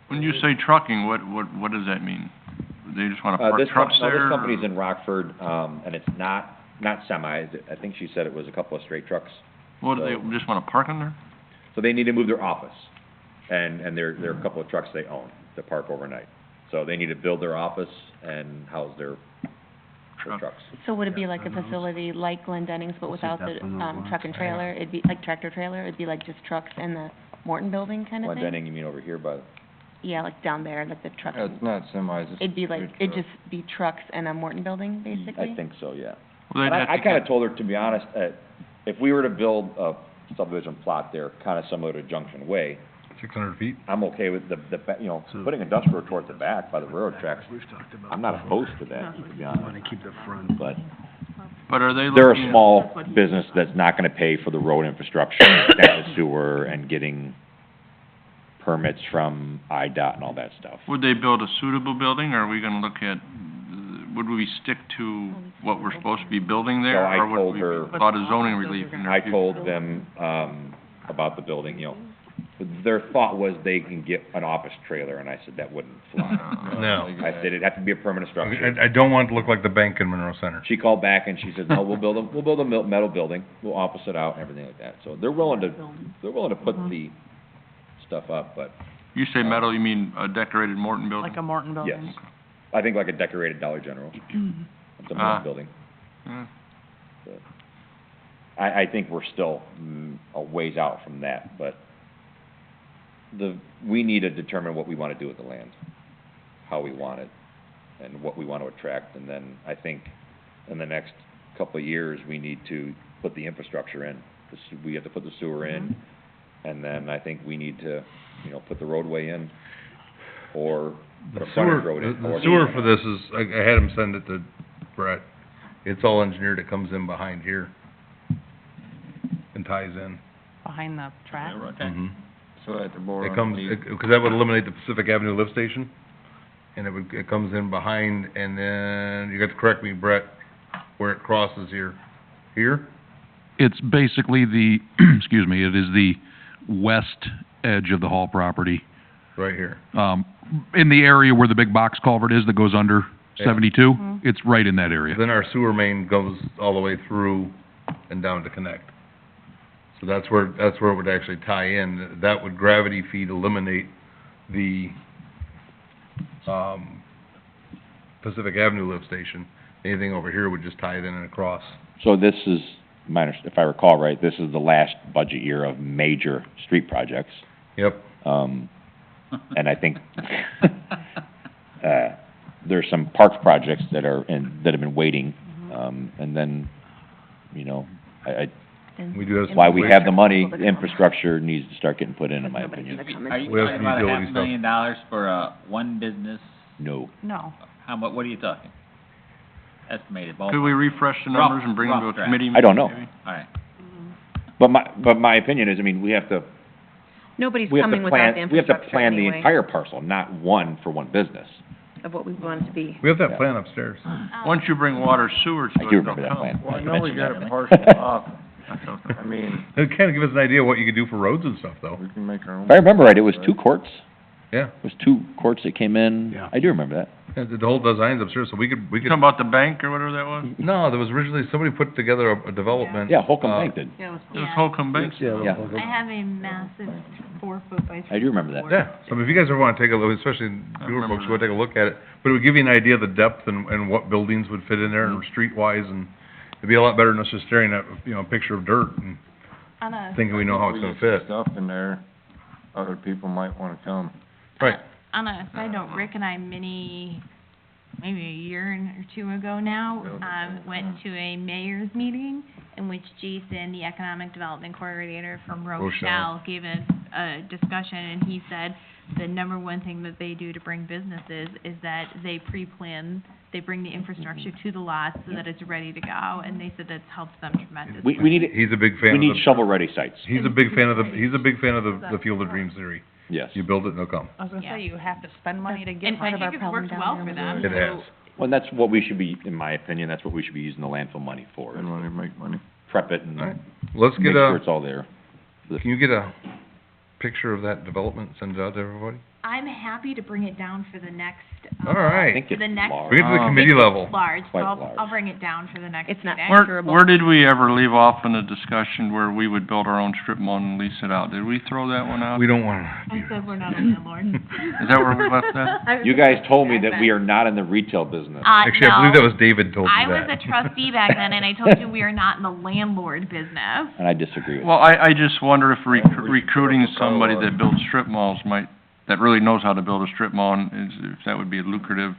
Speaker 7: when you say trucking, what does that mean? They just wanna park
Speaker 3: This
Speaker 7: trucks there?
Speaker 3: this company's in Rockford, and it's not semis. I think she said it was a couple of straight trucks.
Speaker 7: What, do they just wanna park in there?
Speaker 3: So they need to move their office, and there are a couple of trucks they own that park overnight. So they need to build their office and house their trucks.
Speaker 4: So would it be like a facility like Glendenning's, but without the, truck and trailer? It'd be like tractor trailer, it'd be like just trucks and the Morton building kind of thing?
Speaker 3: Glendenning, you mean over here by,
Speaker 4: Yeah, like down there, like the trucks.
Speaker 6: It's not semis, it's.
Speaker 4: It'd be like,
Speaker 6: straight
Speaker 4: it'd
Speaker 6: truck.
Speaker 4: just be trucks and a Morton building, basically?
Speaker 3: I think so, yeah.
Speaker 7: Well,
Speaker 3: And
Speaker 7: they'd have
Speaker 3: I
Speaker 7: to
Speaker 3: kinda
Speaker 7: get-
Speaker 3: told her, to be honest, if we were to build subdivision plot there, kinda similar to Junction Way.
Speaker 1: 600 feet?
Speaker 3: I'm okay with putting industrial towards the back by the railroad tracks. I'm not opposed to that, to be honest.
Speaker 9: keep the front.
Speaker 3: But
Speaker 7: But are they
Speaker 3: they're a
Speaker 7: looking at-
Speaker 3: small business that's not gonna pay for the road infrastructure, and the sewer, and getting permits from IDOT and all that stuff.
Speaker 7: Would they build a suitable building, or are we gonna look at, would we stick to what we're supposed to be building there?
Speaker 3: So I
Speaker 7: or would
Speaker 3: told
Speaker 7: we
Speaker 3: her-
Speaker 7: a lot of zoning relief in there?
Speaker 3: I told them, about the building, their thought was they can get an office trailer, and I said that wouldn't fly.
Speaker 1: No.
Speaker 3: I said it'd have to be a permanent structure.
Speaker 1: I don't want it to look like the bank in Monroe Center.
Speaker 3: She called back and she said, no, we'll build a metal building, we'll office it out and everything like that. So they're willing to put the stuff up, but,
Speaker 7: You say metal, you mean a decorated Morton building?
Speaker 8: Like a Morton building?
Speaker 3: yes. I think like a decorated Dollar General, it's a
Speaker 7: Ah.
Speaker 3: metal building.
Speaker 7: Yeah.
Speaker 3: But I think we're still, a ways out from that, but we need to determine what we wanna do with the land, how we want it, and what we want to attract, and then I think in the next couple of years, we need to put the infrastructure in. We have to put the sewer in, and then I think we need to, put the roadway in, or
Speaker 1: The
Speaker 3: put a
Speaker 1: sewer,
Speaker 3: frontage road in.
Speaker 1: the
Speaker 3: or-
Speaker 1: sewer for this is, I had him send it to Brett. It's all engineered, it comes in behind here and ties in.
Speaker 8: Behind the track?
Speaker 1: Mhm.
Speaker 6: So at the border.
Speaker 1: It comes, because that would eliminate the Pacific Avenue lift station, and it comes in behind, and then, you got to correct me, Brett, where it crosses here. Here?
Speaker 10: It's basically the, excuse me, it is the west edge of the Hall property.
Speaker 1: Right here.
Speaker 10: In the area where the big box culvert is that goes under
Speaker 1: Yeah.
Speaker 10: 72,
Speaker 8: Mhm.
Speaker 10: it's right in that area.
Speaker 1: Then our sewer main goes all the way through and down to connect. So that's where it would actually tie in. That would gravity feed eliminate the, Pacific Avenue lift station. Anything over here would just tie it in and across.
Speaker 3: So this is, if I recall right, this is the last budget year of major street projects.
Speaker 1: Yep.
Speaker 3: And I think, there's some parks projects that have been waiting, and then,
Speaker 1: We do have.
Speaker 3: why we have the money, infrastructure needs to start getting put in my
Speaker 4: Nobody's
Speaker 3: opinion.
Speaker 4: gonna come in.
Speaker 11: Are you
Speaker 1: We have
Speaker 11: talking
Speaker 1: some
Speaker 11: about
Speaker 1: utility
Speaker 11: $500,000 for, one business?
Speaker 3: No.
Speaker 8: No.
Speaker 11: What are you talking? Estimated ballpark?
Speaker 7: Could we refresh the numbers and bring them to a
Speaker 11: Rough draft.
Speaker 7: committee?
Speaker 3: I don't know.
Speaker 7: maybe?
Speaker 11: All right.
Speaker 3: But my opinion is, we have to,
Speaker 4: Nobody's
Speaker 3: we have
Speaker 4: coming
Speaker 3: to
Speaker 4: without the
Speaker 3: plan, we have to
Speaker 4: infrastructure
Speaker 3: plan the
Speaker 4: anyway,
Speaker 3: entire parcel, not one for one business.
Speaker 4: of what we want it to be.
Speaker 1: We have that plan upstairs.
Speaker 7: Once you bring water sewer to
Speaker 3: I
Speaker 7: it,
Speaker 3: do
Speaker 7: they'll
Speaker 3: remember that
Speaker 7: come.
Speaker 3: plan.
Speaker 6: Well, I
Speaker 3: You
Speaker 6: know we
Speaker 3: mentioned
Speaker 6: got
Speaker 3: that.
Speaker 6: a partial off. I mean,
Speaker 1: It kind of give us an idea what you could do for roads and stuff, though.
Speaker 6: we can make our own.
Speaker 3: If I remember right, it was 2 courts,
Speaker 1: Yeah.
Speaker 3: it was 2 courts that came in.
Speaker 9: Yeah.
Speaker 3: I do remember that.
Speaker 1: And the whole design's upstairs, so we could,
Speaker 7: You talking about the bank or whatever that was?
Speaker 1: no, there was originally, somebody put together a development.
Speaker 3: Yeah, Holcomb
Speaker 1: uh,
Speaker 3: Bank did.
Speaker 8: Yeah, it was.
Speaker 7: It was Holcomb Bank?
Speaker 3: Yeah.
Speaker 2: I have a massive 4-foot by 3.
Speaker 3: I do remember that.
Speaker 1: Yeah, so if you guys ever wanna take a look, especially
Speaker 7: I
Speaker 1: newer
Speaker 7: remember
Speaker 1: folks, go take a look at it, but it would give you an idea of the depth and what buildings would fit in there and streetwise, and it'd be a lot better than us just staring at, a picture of dirt and
Speaker 2: On a,
Speaker 1: thinking we know how it's
Speaker 6: We
Speaker 1: gonna
Speaker 6: get some
Speaker 1: fit.
Speaker 6: stuff in there, other people might wanna come.
Speaker 1: Right.
Speaker 2: on a side note, Rick and I maybe a year or 2 ago now, went to a mayor's meeting in which Jason, the economic development coordinator from Rochelle, gave a discussion, and he said the number one thing that they do to bring businesses is that they pre-plan, they bring the infrastructure to the lot so that it's ready to go, and they said that's helped them tremendously.
Speaker 3: We need,
Speaker 1: He's a big fan
Speaker 3: we
Speaker 1: of
Speaker 3: need
Speaker 1: the,
Speaker 3: shovel-ready sites,
Speaker 1: he's a big fan of the Field of Dreams theory.
Speaker 3: yes.
Speaker 1: You build it and they'll come.
Speaker 8: I was gonna
Speaker 2: Yeah.
Speaker 8: say, you have to spend money to get
Speaker 2: And I
Speaker 8: money.
Speaker 2: think it's worked well for them.
Speaker 1: It has.
Speaker 3: Well, and that's what we should be, in my opinion, that's what we should be using the landfill money for.
Speaker 6: Spend money, make money.
Speaker 3: Prep it and
Speaker 1: All right. Let's
Speaker 3: make
Speaker 1: get
Speaker 3: sure
Speaker 1: a,
Speaker 3: it's all there.
Speaker 1: can you get a picture of that development, and send it out to everybody?
Speaker 2: I'm happy to bring it down for the next,
Speaker 1: All
Speaker 3: I
Speaker 1: right.
Speaker 3: think it's
Speaker 2: the next-
Speaker 3: large.
Speaker 1: Bring it to the committee
Speaker 2: It's
Speaker 1: level.
Speaker 2: large, so
Speaker 3: Quite
Speaker 2: I'll
Speaker 3: large.
Speaker 2: bring it down for the next
Speaker 4: It's not
Speaker 2: meeting.
Speaker 4: measurable.
Speaker 7: Where did we ever leave off in a discussion where we would build our own strip mall and lease it out? Did we throw that one out?
Speaker 1: We don't wanna.
Speaker 2: I said we're not a landlord.
Speaker 7: Is that where we left that?
Speaker 3: You guys told me that we are not in the retail business.
Speaker 1: Actually, I believe that was David told
Speaker 2: I
Speaker 1: you
Speaker 2: was
Speaker 1: that.
Speaker 2: a trustee back then, and I told you we are not in the landlord business.
Speaker 3: And I disagree with
Speaker 7: Well, I just wonder if recruiting somebody that builds strip malls that really knows how to build a strip mall, and if that would be lucrative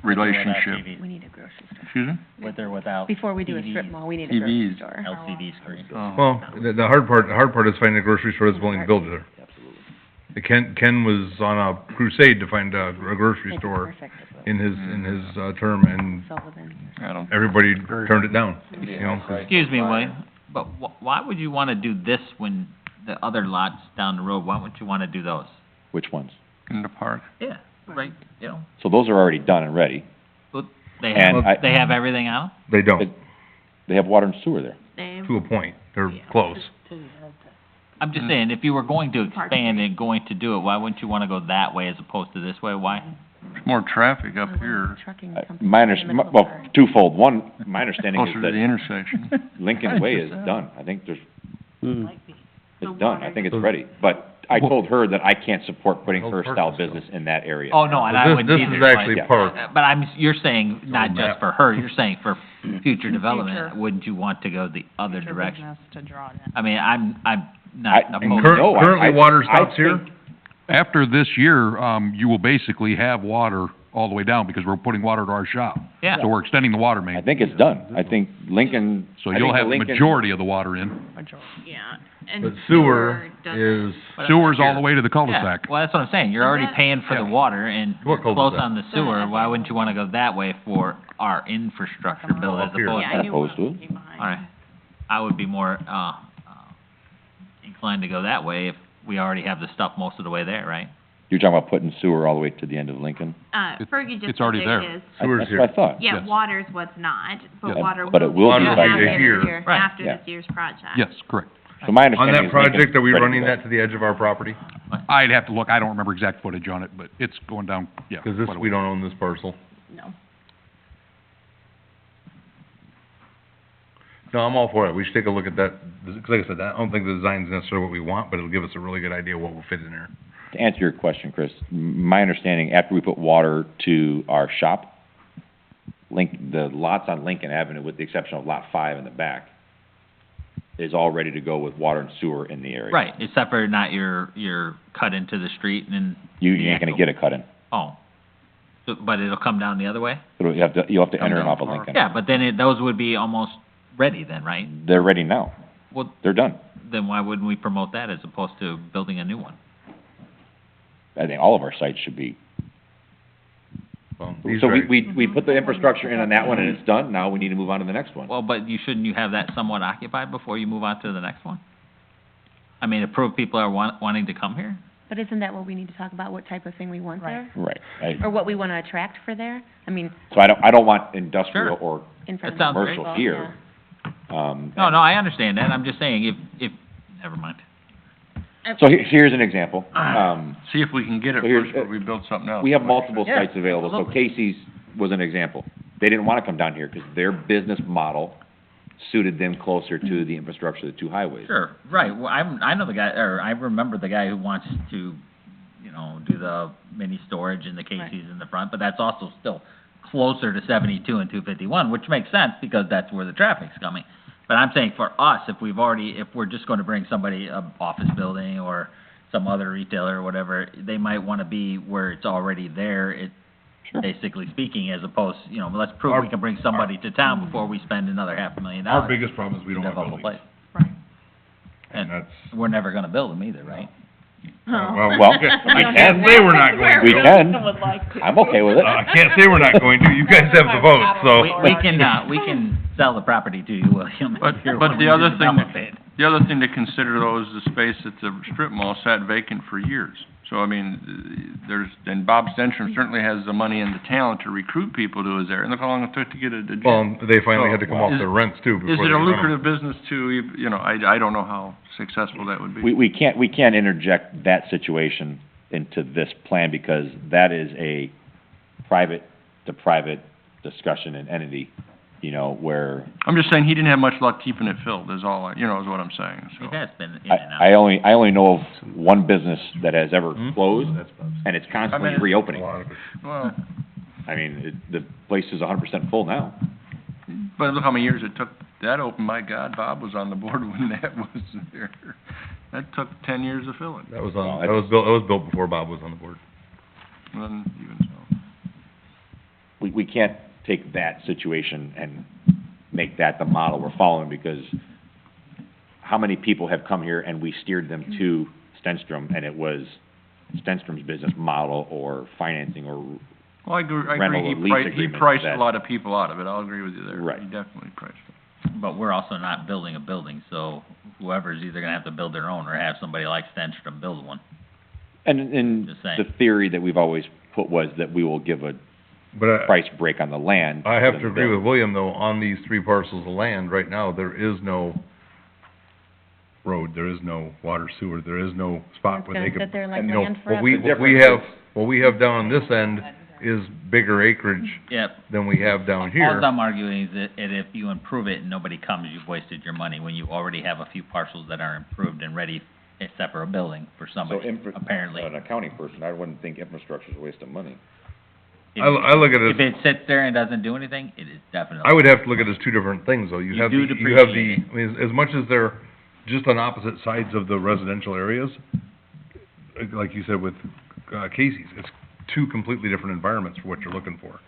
Speaker 7: relationship.
Speaker 11: TV.
Speaker 4: We need a grocery store.
Speaker 7: Excuse me?
Speaker 11: With or without
Speaker 4: Before we do a strip mall, we need a grocery
Speaker 7: TVs.
Speaker 4: store.
Speaker 11: LCD screen.
Speaker 7: Oh.
Speaker 1: Well, the hard part is finding a grocery store that's willing to build it there. Ken was on a crusade to find a grocery
Speaker 4: Makes it
Speaker 1: store
Speaker 4: perfect.
Speaker 1: in his term, and
Speaker 4: Sullivan.
Speaker 7: I don't,
Speaker 1: everybody turned it down, you know, 'cause
Speaker 11: Excuse me, William, but why would you wanna do this when the other lots down the road, why wouldn't you wanna do those?
Speaker 3: Which ones?
Speaker 7: in the park.
Speaker 11: Yeah, right, you know,
Speaker 3: So those are already done and ready.
Speaker 11: they
Speaker 3: And
Speaker 11: have, they have everything out?
Speaker 1: they don't,
Speaker 3: They have water and sewer there.
Speaker 1: to a point, they're close.
Speaker 11: I'm just saying, if you were going to expand and going to do it, why wouldn't you wanna go that way as opposed to this way? Why?
Speaker 7: There's more traffic up here,
Speaker 4: Trucking
Speaker 3: Uh,
Speaker 4: company
Speaker 3: My
Speaker 4: in the middle of the
Speaker 3: well,
Speaker 4: park.
Speaker 3: twofold. One, my understanding
Speaker 7: closer
Speaker 3: is
Speaker 7: to the
Speaker 3: that
Speaker 7: intersection.
Speaker 3: Lincoln Way is done. I think there's,
Speaker 8: Might be. The
Speaker 3: it's done. I
Speaker 8: water-
Speaker 3: think it's ready. But I told her that I can't support putting her style business in that area.
Speaker 11: Oh, no, and I wouldn't
Speaker 1: This
Speaker 11: either.
Speaker 1: is actually
Speaker 3: Yeah.
Speaker 1: park.
Speaker 11: But you're saying not
Speaker 1: on
Speaker 11: just
Speaker 1: map.
Speaker 11: for her, you're saying for future development,
Speaker 8: Future.
Speaker 11: wouldn't you want to go the other
Speaker 8: Future
Speaker 11: direction?
Speaker 8: business to draw it in.
Speaker 11: I mean, I'm not
Speaker 3: I-
Speaker 1: And
Speaker 11: opposed.
Speaker 3: No, I-
Speaker 1: currently,
Speaker 3: I-
Speaker 1: water
Speaker 3: I
Speaker 1: stops here?
Speaker 3: think-
Speaker 10: After this year, you will basically have water all the way down because we're putting water to our shop.
Speaker 11: Yeah.
Speaker 10: So we're extending the water
Speaker 3: I
Speaker 10: main.
Speaker 3: think it's done. I think Lincoln,
Speaker 10: So
Speaker 3: I
Speaker 10: you'll
Speaker 3: think the
Speaker 10: have the
Speaker 3: Lincoln-
Speaker 10: majority of the water in.
Speaker 2: Yeah, and
Speaker 1: But sewer is,
Speaker 10: Sewer's all the way to the cul-de-sac.
Speaker 11: Yeah, well, that's what I'm saying, you're
Speaker 2: Is
Speaker 11: already
Speaker 2: that-
Speaker 11: paying for the water and
Speaker 1: What
Speaker 11: close
Speaker 1: cul-de-sac?
Speaker 11: on the sewer, why wouldn't you wanna go that way for our infrastructure bill as
Speaker 1: Up here.
Speaker 11: opposed
Speaker 2: Yeah,
Speaker 11: to?
Speaker 2: I knew
Speaker 3: Opposed to
Speaker 2: what
Speaker 3: it?
Speaker 2: came behind.
Speaker 11: Alright, I would be more, inclined to go that way if we already have the stuff most of the way there, right?
Speaker 3: You're talking about putting sewer all the way to the end of Lincoln?
Speaker 2: Fergie just
Speaker 10: it's already
Speaker 2: said
Speaker 10: there.
Speaker 2: it is.
Speaker 1: Sewer's
Speaker 3: That's
Speaker 1: here.
Speaker 3: what I thought.
Speaker 2: Yeah,
Speaker 10: Yes.
Speaker 2: water's what's not, but
Speaker 10: Yeah.
Speaker 2: water will.
Speaker 3: But it will
Speaker 1: be
Speaker 2: be
Speaker 1: by
Speaker 2: after
Speaker 1: this year.
Speaker 2: this
Speaker 11: Right.
Speaker 2: After
Speaker 3: Yeah.
Speaker 2: this year's project.
Speaker 10: Yes, correct.
Speaker 3: So my
Speaker 1: on
Speaker 3: understanding
Speaker 1: that
Speaker 3: is
Speaker 1: project,
Speaker 3: Lincoln's
Speaker 1: are we
Speaker 3: ready to
Speaker 1: running
Speaker 3: go.
Speaker 1: that to the edge of our property?
Speaker 10: I'd have to look, I don't remember exact footage on it, but it's going down, yeah.
Speaker 1: Cause this,
Speaker 10: quite a
Speaker 1: we
Speaker 10: ways.
Speaker 1: don't own this parcel.
Speaker 2: No.
Speaker 1: No, I'm all for it, we should take a look at that, 'cause like I said, I don't think the design's necessarily what we want, but it'll give us a really good idea of what will fit in there.
Speaker 3: To answer your question, Chris, my understanding, after we put water to our shop, the lots on Lincoln Avenue, with the exception of lot 5 in the back, is all ready to go with water and sewer in the area.
Speaker 11: Right, except for not your cut into the street and then.
Speaker 3: You ain't gonna get a cut in.
Speaker 11: Oh, so, but it'll come down the other way?
Speaker 3: You'll have to
Speaker 7: Come
Speaker 3: enter it
Speaker 7: down
Speaker 3: off of
Speaker 7: far.
Speaker 3: Lincoln.
Speaker 11: Yeah, but then those would be almost ready then, right?
Speaker 3: They're ready now.
Speaker 11: Well,
Speaker 3: They're done.
Speaker 11: then why wouldn't we promote that as opposed to building a new one?
Speaker 3: I think all of our sites should be.
Speaker 1: Well, these
Speaker 3: So
Speaker 1: are-
Speaker 3: we put the infrastructure in on that one and it's done, now we need to move on to the next one.
Speaker 11: Well, but shouldn't you have that somewhat occupied before you move on to the next one? I mean, to prove people are wanting to come here?
Speaker 4: But isn't that what we need to talk about, what type of thing we want there?
Speaker 3: Right.
Speaker 4: Or what we wanna attract for there? I mean,
Speaker 3: So I don't want industrial
Speaker 11: Sure.
Speaker 3: or
Speaker 4: in front of
Speaker 11: That
Speaker 4: the
Speaker 11: sounds great.
Speaker 3: commercial
Speaker 4: people,
Speaker 3: here.
Speaker 4: yeah.
Speaker 11: No, I understand that, I'm just saying if, never mind.
Speaker 3: So here's an example.
Speaker 7: See if we can get it
Speaker 3: So here's-
Speaker 7: first before we build something else.
Speaker 3: We have multiple
Speaker 11: Yeah,
Speaker 3: sites available, so
Speaker 11: absolutely.
Speaker 3: Casey's was an example. They didn't wanna come down here because their business model suited them closer to the infrastructure of the two highways.
Speaker 11: Sure, right, well, I know the guy, or I remember the guy who wants to, do the mini storage and the Casey's in the front, but that's also still closer to 72 and 251, which makes sense because that's where the traffic's coming. But I'm saying for us, if we're just gonna bring somebody a office building or some other retailer or whatever, they might wanna be where it's already there,
Speaker 3: Sure.
Speaker 11: basically speaking, as opposed, let's prove we can bring somebody to town before we spend another $500,000.
Speaker 1: Our biggest problem is we
Speaker 11: to
Speaker 1: don't have
Speaker 11: develop a
Speaker 1: buildings.
Speaker 11: place.
Speaker 1: And
Speaker 11: And
Speaker 1: that's,
Speaker 11: we're never gonna build them either, right?
Speaker 1: well,
Speaker 3: Well,
Speaker 1: I can't say we're not going
Speaker 3: We
Speaker 1: to.
Speaker 3: can. I'm okay with it.
Speaker 1: I can't say we're not going to, you guys have the vote, so.
Speaker 11: We can sell the property to you, William.
Speaker 7: But,
Speaker 11: if you're
Speaker 7: but
Speaker 11: willing
Speaker 7: the
Speaker 11: to
Speaker 7: other thing,
Speaker 11: develop it.
Speaker 7: the other thing to consider though is the space at the strip mall sat vacant for years. So, I mean, and Bob Stenstrom certainly has the money and the talent to recruit people to his area, and look how long it took to get a gym.
Speaker 1: Well, they finally had to come off
Speaker 7: Is-
Speaker 1: their rents too before
Speaker 7: Is
Speaker 1: they
Speaker 7: it a
Speaker 1: could run 'em.
Speaker 7: lucrative business to, I don't know how successful that would be.
Speaker 3: We can't interject that situation into this plan because that is a private-to-private discussion and entity, where
Speaker 7: I'm just saying, he didn't have much luck keeping it filled, is all, is what I'm saying, so.
Speaker 11: It has been in and out.
Speaker 3: I only know of one business that has ever closed,
Speaker 1: That's Bob's.
Speaker 3: and it's constantly
Speaker 7: I mean,
Speaker 3: reopening.
Speaker 1: A lot of it.
Speaker 7: Well,
Speaker 3: I mean, the place is 100% full now.
Speaker 7: but look how many years it took that open, my God, Bob was on the board when that was there. That took 10 years to fill it,
Speaker 1: That was
Speaker 3: Well,
Speaker 1: that was built before Bob was on the board.
Speaker 7: and then even so.
Speaker 3: we can't take that situation and make that the model we're following, because how many people have come here and we steered them to Stenstrom, and it was Stenstrom's business model or financing or,
Speaker 7: Well, I agree,
Speaker 3: rental or lease
Speaker 7: he
Speaker 3: agreements
Speaker 7: priced
Speaker 3: that-
Speaker 7: a lot of people out of it, I'll agree with you there.
Speaker 3: Right.
Speaker 7: He definitely priced it.
Speaker 11: But we're also not building a building, so whoever's either gonna have to build their own or have somebody like Stenstrom build one.
Speaker 3: and
Speaker 11: Just saying.
Speaker 3: the theory that we've always put was that we will give a
Speaker 1: But
Speaker 3: price break on the land.
Speaker 1: I have
Speaker 3: for
Speaker 1: to
Speaker 3: the
Speaker 1: agree
Speaker 3: building.
Speaker 1: with William, though, on these 3 parcels of land, right now, there is no road, there is no water sewer, there is no spot
Speaker 4: It's
Speaker 1: where they
Speaker 4: gonna
Speaker 1: could.
Speaker 4: sit there like
Speaker 1: and, you know,
Speaker 4: land
Speaker 1: what we,
Speaker 4: forever.
Speaker 1: what we have down on this end is bigger acreage
Speaker 11: Yep.
Speaker 1: than we have down
Speaker 11: All
Speaker 1: here.
Speaker 11: I'm arguing is that if you improve it and nobody comes, you've wasted your money, when you already have a few parcels that are improved and ready, except for a building for somebody, apparently.
Speaker 3: An accounting person, I wouldn't think infrastructure's a waste of money.
Speaker 1: I look at it
Speaker 11: If it sits there and doesn't do anything, it is definitely.
Speaker 1: I would have to look at it as 2 different things, though. You
Speaker 11: You
Speaker 1: have
Speaker 11: do
Speaker 1: the, you have the,
Speaker 11: depreciate
Speaker 1: I mean, as much as they're just on opposite sides of the residential areas, like you said with, Casey's, it's 2 completely different environments for what you're looking for.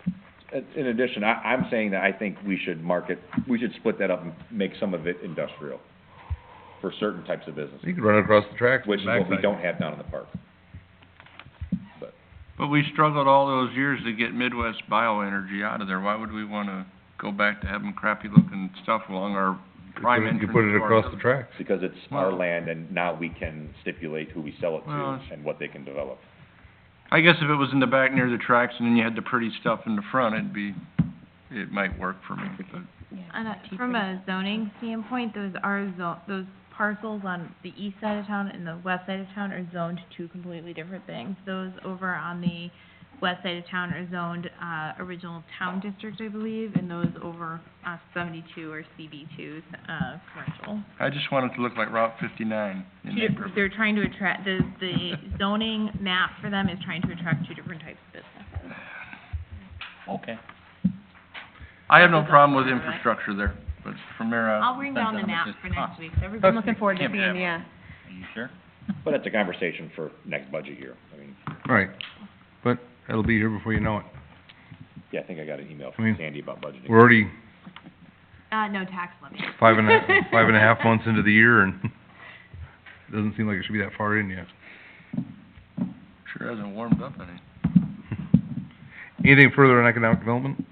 Speaker 3: In addition, I'm saying that I think we should split that up and make some of it industrial for certain types of businesses,
Speaker 1: You could run it across the tracks.
Speaker 3: which is what we
Speaker 1: backside.
Speaker 3: don't have down in the park.
Speaker 7: But we struggled all those years to get Midwest Bioenergy out of there. Why would we wanna go back to having crappy-looking stuff along our prime entrance?
Speaker 1: You put it
Speaker 7: to our
Speaker 1: across the
Speaker 7: building?
Speaker 1: tracks.
Speaker 3: Because it's our
Speaker 7: Well-
Speaker 3: land, and now we can stipulate who we sell it
Speaker 7: Well,
Speaker 3: to and what they can develop.
Speaker 7: I guess if it was in the back near the tracks and then you had the pretty stuff in the front, it might work for me, but.
Speaker 2: From a zoning standpoint, those parcels on the east side of town and the west side of town are zoned to 2 completely different things. Those over on the west side of town are zoned, original town district, I believe, and those over, 72 are CB2s, commercial.
Speaker 7: I just want it to look like Route 59 in that.
Speaker 2: They're trying to attract, the zoning map for them is trying to attract 2 different types of businesses.
Speaker 11: Okay.
Speaker 7: I have no problem with infrastructure there, but from there
Speaker 2: I'll
Speaker 7: out,
Speaker 2: bring
Speaker 11: Depends
Speaker 2: down the
Speaker 11: on how much
Speaker 2: map
Speaker 11: it
Speaker 2: for next
Speaker 11: costs.
Speaker 2: week, so
Speaker 4: I'm
Speaker 2: everybody.
Speaker 4: looking forward to
Speaker 11: Can't be
Speaker 4: seeing,
Speaker 11: that
Speaker 4: yeah.
Speaker 11: Are you sure?
Speaker 3: But it's a conversation for next budget year. I mean,
Speaker 1: Right, but it'll be here before you know it.
Speaker 3: yeah, I think I got an email
Speaker 1: I
Speaker 3: from
Speaker 1: mean,
Speaker 3: Sandy about budgeting.
Speaker 1: We're already
Speaker 2: No tax levy.
Speaker 1: 5.5 months into the year, and it doesn't seem like it should be that far in yet.
Speaker 7: sure hasn't warmed up any.
Speaker 1: Anything further on economic development?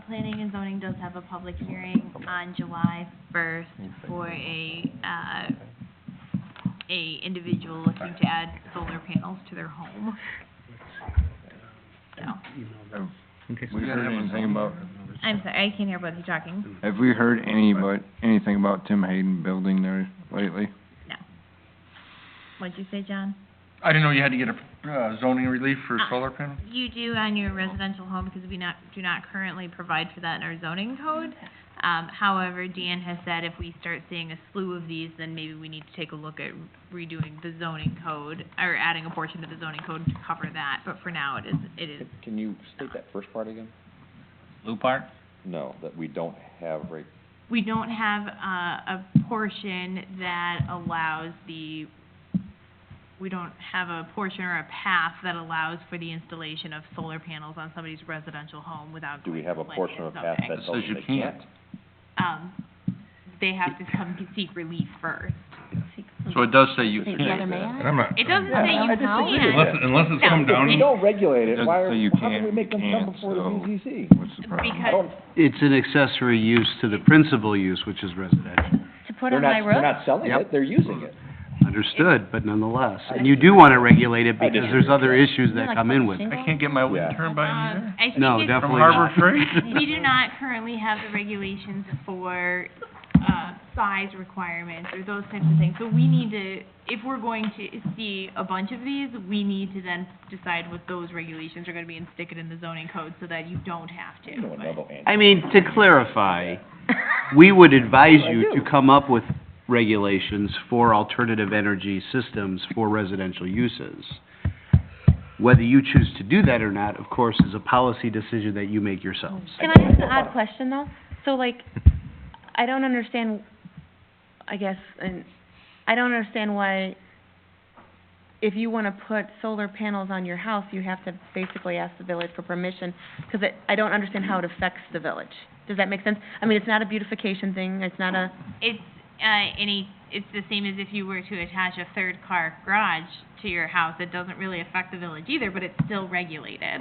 Speaker 2: Planning and zoning does have a public hearing on July 1st for a individual looking to add solar panels to their home. So,
Speaker 1: Okay.
Speaker 6: We heard anything about,
Speaker 2: I'm sorry, I can't hear both of you talking.
Speaker 6: have we heard anything about Tim Hayden building there lately?
Speaker 2: What'd you say, John?
Speaker 7: I didn't know you had to get a, zoning relief for solar panels?
Speaker 2: You do on your residential home because we do not currently provide for that in our zoning code. However, Dan has said if we start seeing a slew of these, then maybe we need to take a look at redoing the zoning code, or adding a portion of the zoning code to cover that, but for now, it is.
Speaker 3: Can you state that first part again?
Speaker 11: Blue part?
Speaker 3: No, that we don't have
Speaker 2: We don't have, a portion that allows we don't have a portion or a path that allows for the installation of solar panels on somebody's residential home without
Speaker 3: do we
Speaker 2: going
Speaker 3: have a
Speaker 2: to
Speaker 3: portion of a path
Speaker 2: zoning.
Speaker 3: that
Speaker 7: It
Speaker 3: tells
Speaker 7: says
Speaker 3: them
Speaker 7: you
Speaker 3: they
Speaker 7: can't.
Speaker 3: can't?
Speaker 2: They have to come to seek relief first.
Speaker 7: So it does say you
Speaker 4: Think
Speaker 7: can't.
Speaker 4: the other man?
Speaker 1: And I'm not.
Speaker 2: It doesn't
Speaker 3: Yeah,
Speaker 2: say you
Speaker 3: I disagree
Speaker 2: can.
Speaker 3: with
Speaker 1: Unless it's come down.
Speaker 3: If we don't regulate it,
Speaker 6: Doesn't
Speaker 3: why,
Speaker 6: say you
Speaker 3: how can we
Speaker 6: can't,
Speaker 3: make them come
Speaker 6: can't,
Speaker 3: before the
Speaker 6: so-
Speaker 3: BZC?
Speaker 6: What's the problem?
Speaker 3: I don't,
Speaker 9: It's an accessory use to the principal use, which is residential.
Speaker 4: To put
Speaker 3: they're
Speaker 4: on my
Speaker 3: not,
Speaker 4: roof?
Speaker 3: they're not selling
Speaker 9: Yep.
Speaker 3: it, they're using it.
Speaker 9: Understood, but nonetheless. And you do want to regulate it
Speaker 3: I
Speaker 9: because
Speaker 3: disagree
Speaker 9: there's other
Speaker 3: with
Speaker 9: issues
Speaker 4: You know,
Speaker 9: that
Speaker 4: like
Speaker 9: come in with it.
Speaker 4: shingles?
Speaker 7: I can't get my wind
Speaker 3: Yeah.
Speaker 7: turbine either.
Speaker 2: I think
Speaker 9: No,
Speaker 2: it's-
Speaker 9: definitely
Speaker 7: From
Speaker 9: not.
Speaker 7: Harbor Freight?
Speaker 2: We do not currently have the regulations for, size requirements or those types of things. So we need to, if we're going to see a bunch of these, we need to then decide what those regulations are gonna be and stick it in the zoning code so that you don't have
Speaker 3: You know,
Speaker 2: to.
Speaker 3: another answer.
Speaker 9: I mean, to clarify, we would advise you to come up with regulations for alternative energy systems for residential uses. Whether you choose to do that or not, of course, is a policy decision that you make yourselves.
Speaker 4: Can I ask an odd question, though? So, like, I don't understand, I guess, and I don't understand why if you wanna put solar panels on your house, you have to basically ask the village for permission, 'cause I don't understand how it affects the village. Does that make sense? I mean, it's not a beautification thing, it's not a,
Speaker 2: It's, it's the same as if you were to attach a third car garage to your house. It doesn't really affect the village either, but it's still regulated.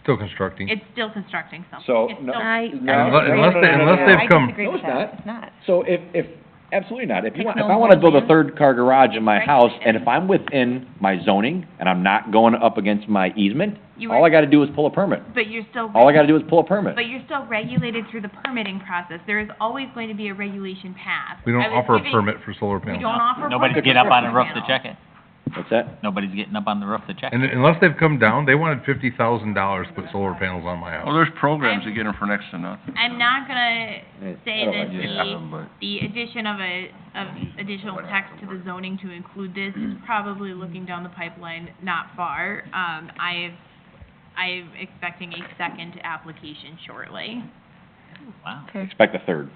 Speaker 1: Still constructing.
Speaker 2: It's still constructing something.
Speaker 3: So,
Speaker 2: It's
Speaker 3: no-
Speaker 2: still-
Speaker 1: Unless they've come,
Speaker 4: I disagree
Speaker 3: No,
Speaker 4: with
Speaker 3: it's
Speaker 4: that,
Speaker 3: not.
Speaker 4: it's not.
Speaker 3: So if, absolutely not. If you
Speaker 4: Takes
Speaker 3: want, if
Speaker 4: no
Speaker 3: I wanna
Speaker 4: more
Speaker 3: build a
Speaker 4: land.
Speaker 3: third car garage in my house, and if I'm within my zoning, and I'm not going up against my easement,
Speaker 2: You
Speaker 3: all
Speaker 2: were-
Speaker 3: I gotta do is pull a permit.
Speaker 2: But you're still.
Speaker 3: All I gotta do is pull a permit.
Speaker 2: But you're still regulated through the permitting process. There is always going to be a regulation path.
Speaker 1: we don't
Speaker 2: I was
Speaker 1: offer a
Speaker 2: giving-
Speaker 1: permit for solar
Speaker 2: We
Speaker 1: panels.
Speaker 2: don't offer
Speaker 11: Nobody's
Speaker 2: permits
Speaker 11: getting up
Speaker 2: for
Speaker 11: on the
Speaker 2: solar
Speaker 11: roof to
Speaker 2: panels.
Speaker 11: check it.
Speaker 3: What's that?
Speaker 11: Nobody's getting up on the roof to check
Speaker 1: And
Speaker 11: it.
Speaker 1: unless they've come down, they wanted $50,000 to put solar panels on my
Speaker 7: Well,
Speaker 1: house.
Speaker 7: there's programs that get them for next to nothing.
Speaker 2: I'm not gonna say
Speaker 3: I don't
Speaker 2: that
Speaker 3: like
Speaker 6: Yeah, but
Speaker 2: the addition of additional text to the zoning to include this is probably looking down the pipeline not far. I'm expecting a second application shortly
Speaker 11: Wow.
Speaker 4: Okay.
Speaker 3: Expect a third.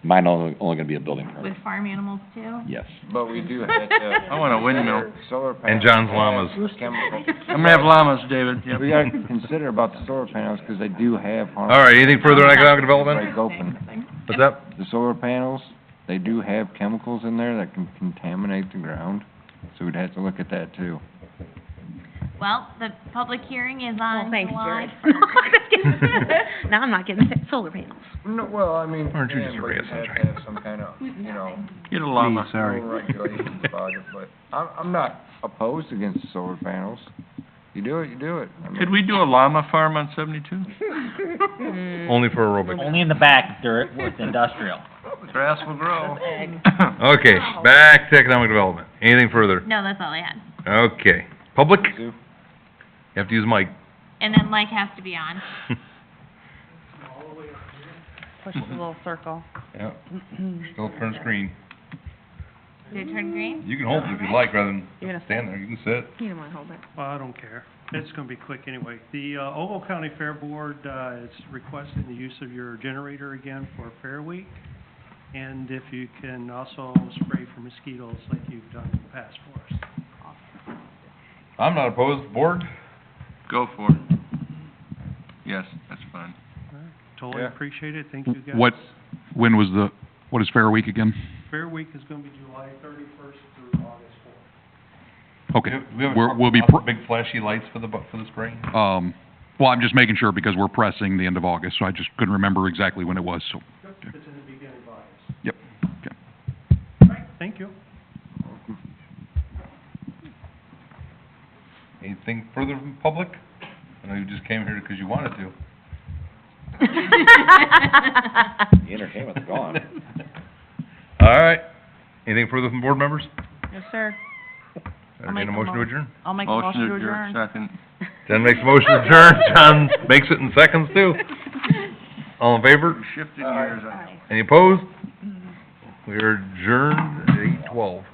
Speaker 3: Mine only gonna be a building
Speaker 2: with
Speaker 3: permit.
Speaker 2: farm animals too.
Speaker 3: Yes.
Speaker 6: But we do have to.
Speaker 7: I want a windmill.
Speaker 6: Solar
Speaker 1: And
Speaker 6: panels
Speaker 1: John's
Speaker 6: have
Speaker 1: llamas.
Speaker 6: chemical-
Speaker 7: I'm gonna have llamas, David, yep.
Speaker 6: We gotta consider about the solar panels, 'cause they do have
Speaker 1: All right, anything further on economic development?
Speaker 6: break open.
Speaker 1: What's that?
Speaker 6: The solar panels, they do have chemicals in there that can contaminate the ground, so we'd have to look at that too.
Speaker 2: Well, the public hearing is
Speaker 4: Well,
Speaker 2: on
Speaker 4: thanks,
Speaker 2: July
Speaker 4: Jared.
Speaker 2: 1st.
Speaker 4: Now I'm not getting solar panels.
Speaker 6: No, well, I mean,
Speaker 1: Aren't you
Speaker 6: yeah,
Speaker 1: just a
Speaker 6: but
Speaker 1: ray of
Speaker 6: you'd have to
Speaker 1: sunshine?
Speaker 6: have some kind of, you know,
Speaker 7: Get a llama.
Speaker 9: Sorry.
Speaker 6: rule regulations about it, but I'm not opposed against solar panels. You do it, you do it. I mean-
Speaker 7: Could we do a llama farm on 72?
Speaker 1: Only for aerobics.
Speaker 11: Only in the back, dirt, where it's industrial.
Speaker 7: Grass will grow.
Speaker 1: Okay, back to economic development. Anything further?
Speaker 2: No, that's all I had.
Speaker 1: Okay. Public?
Speaker 6: Sue?
Speaker 1: You have to use mic.
Speaker 2: And then Mike has to be on.
Speaker 4: Push the little circle.
Speaker 1: Yep. Still turn screen.
Speaker 2: Did it turn green?
Speaker 1: You can hold it if you like, rather than
Speaker 4: You're gonna
Speaker 1: stand there. You can sit.
Speaker 4: You don't wanna hold it.
Speaker 5: Well, I don't care. It's gonna be quick anyway. The, Ogle County Fair Board, is requesting the use of your generator again for Fair Week. And if you can also spray for mosquitoes like you've done in the past for us.
Speaker 1: I'm not opposed. Board?
Speaker 7: Go for it. Yes, that's fine.
Speaker 5: All right. Totally
Speaker 6: Yeah.
Speaker 5: appreciate it. Thank you guys.
Speaker 10: What is Fair Week again?
Speaker 5: Fair Week is gonna be July 31st through August 4th.
Speaker 10: Okay,
Speaker 1: We have
Speaker 10: we'll be,
Speaker 1: big flashy lights for the spring?
Speaker 10: well, I'm just making sure because we're pressing the end of August, so I just couldn't remember exactly when it was, so,
Speaker 5: Yep, it's in the beginning of August.
Speaker 10: yep, okay.
Speaker 5: All right, thank you.
Speaker 1: Anything further from public? I know you just came here because you wanted to.
Speaker 3: The entertainment's gone.
Speaker 1: All right. Anything further from board members?
Speaker 4: Yes, sir.
Speaker 1: Entertain a motion to adjourn.
Speaker 4: I'll make
Speaker 7: Motion to adjourn, second.
Speaker 1: Jen makes a motion to adjourn. John makes it in seconds too. All in favor?
Speaker 7: Shifted gears.
Speaker 1: Any opposed? We are adjourned at 8:12.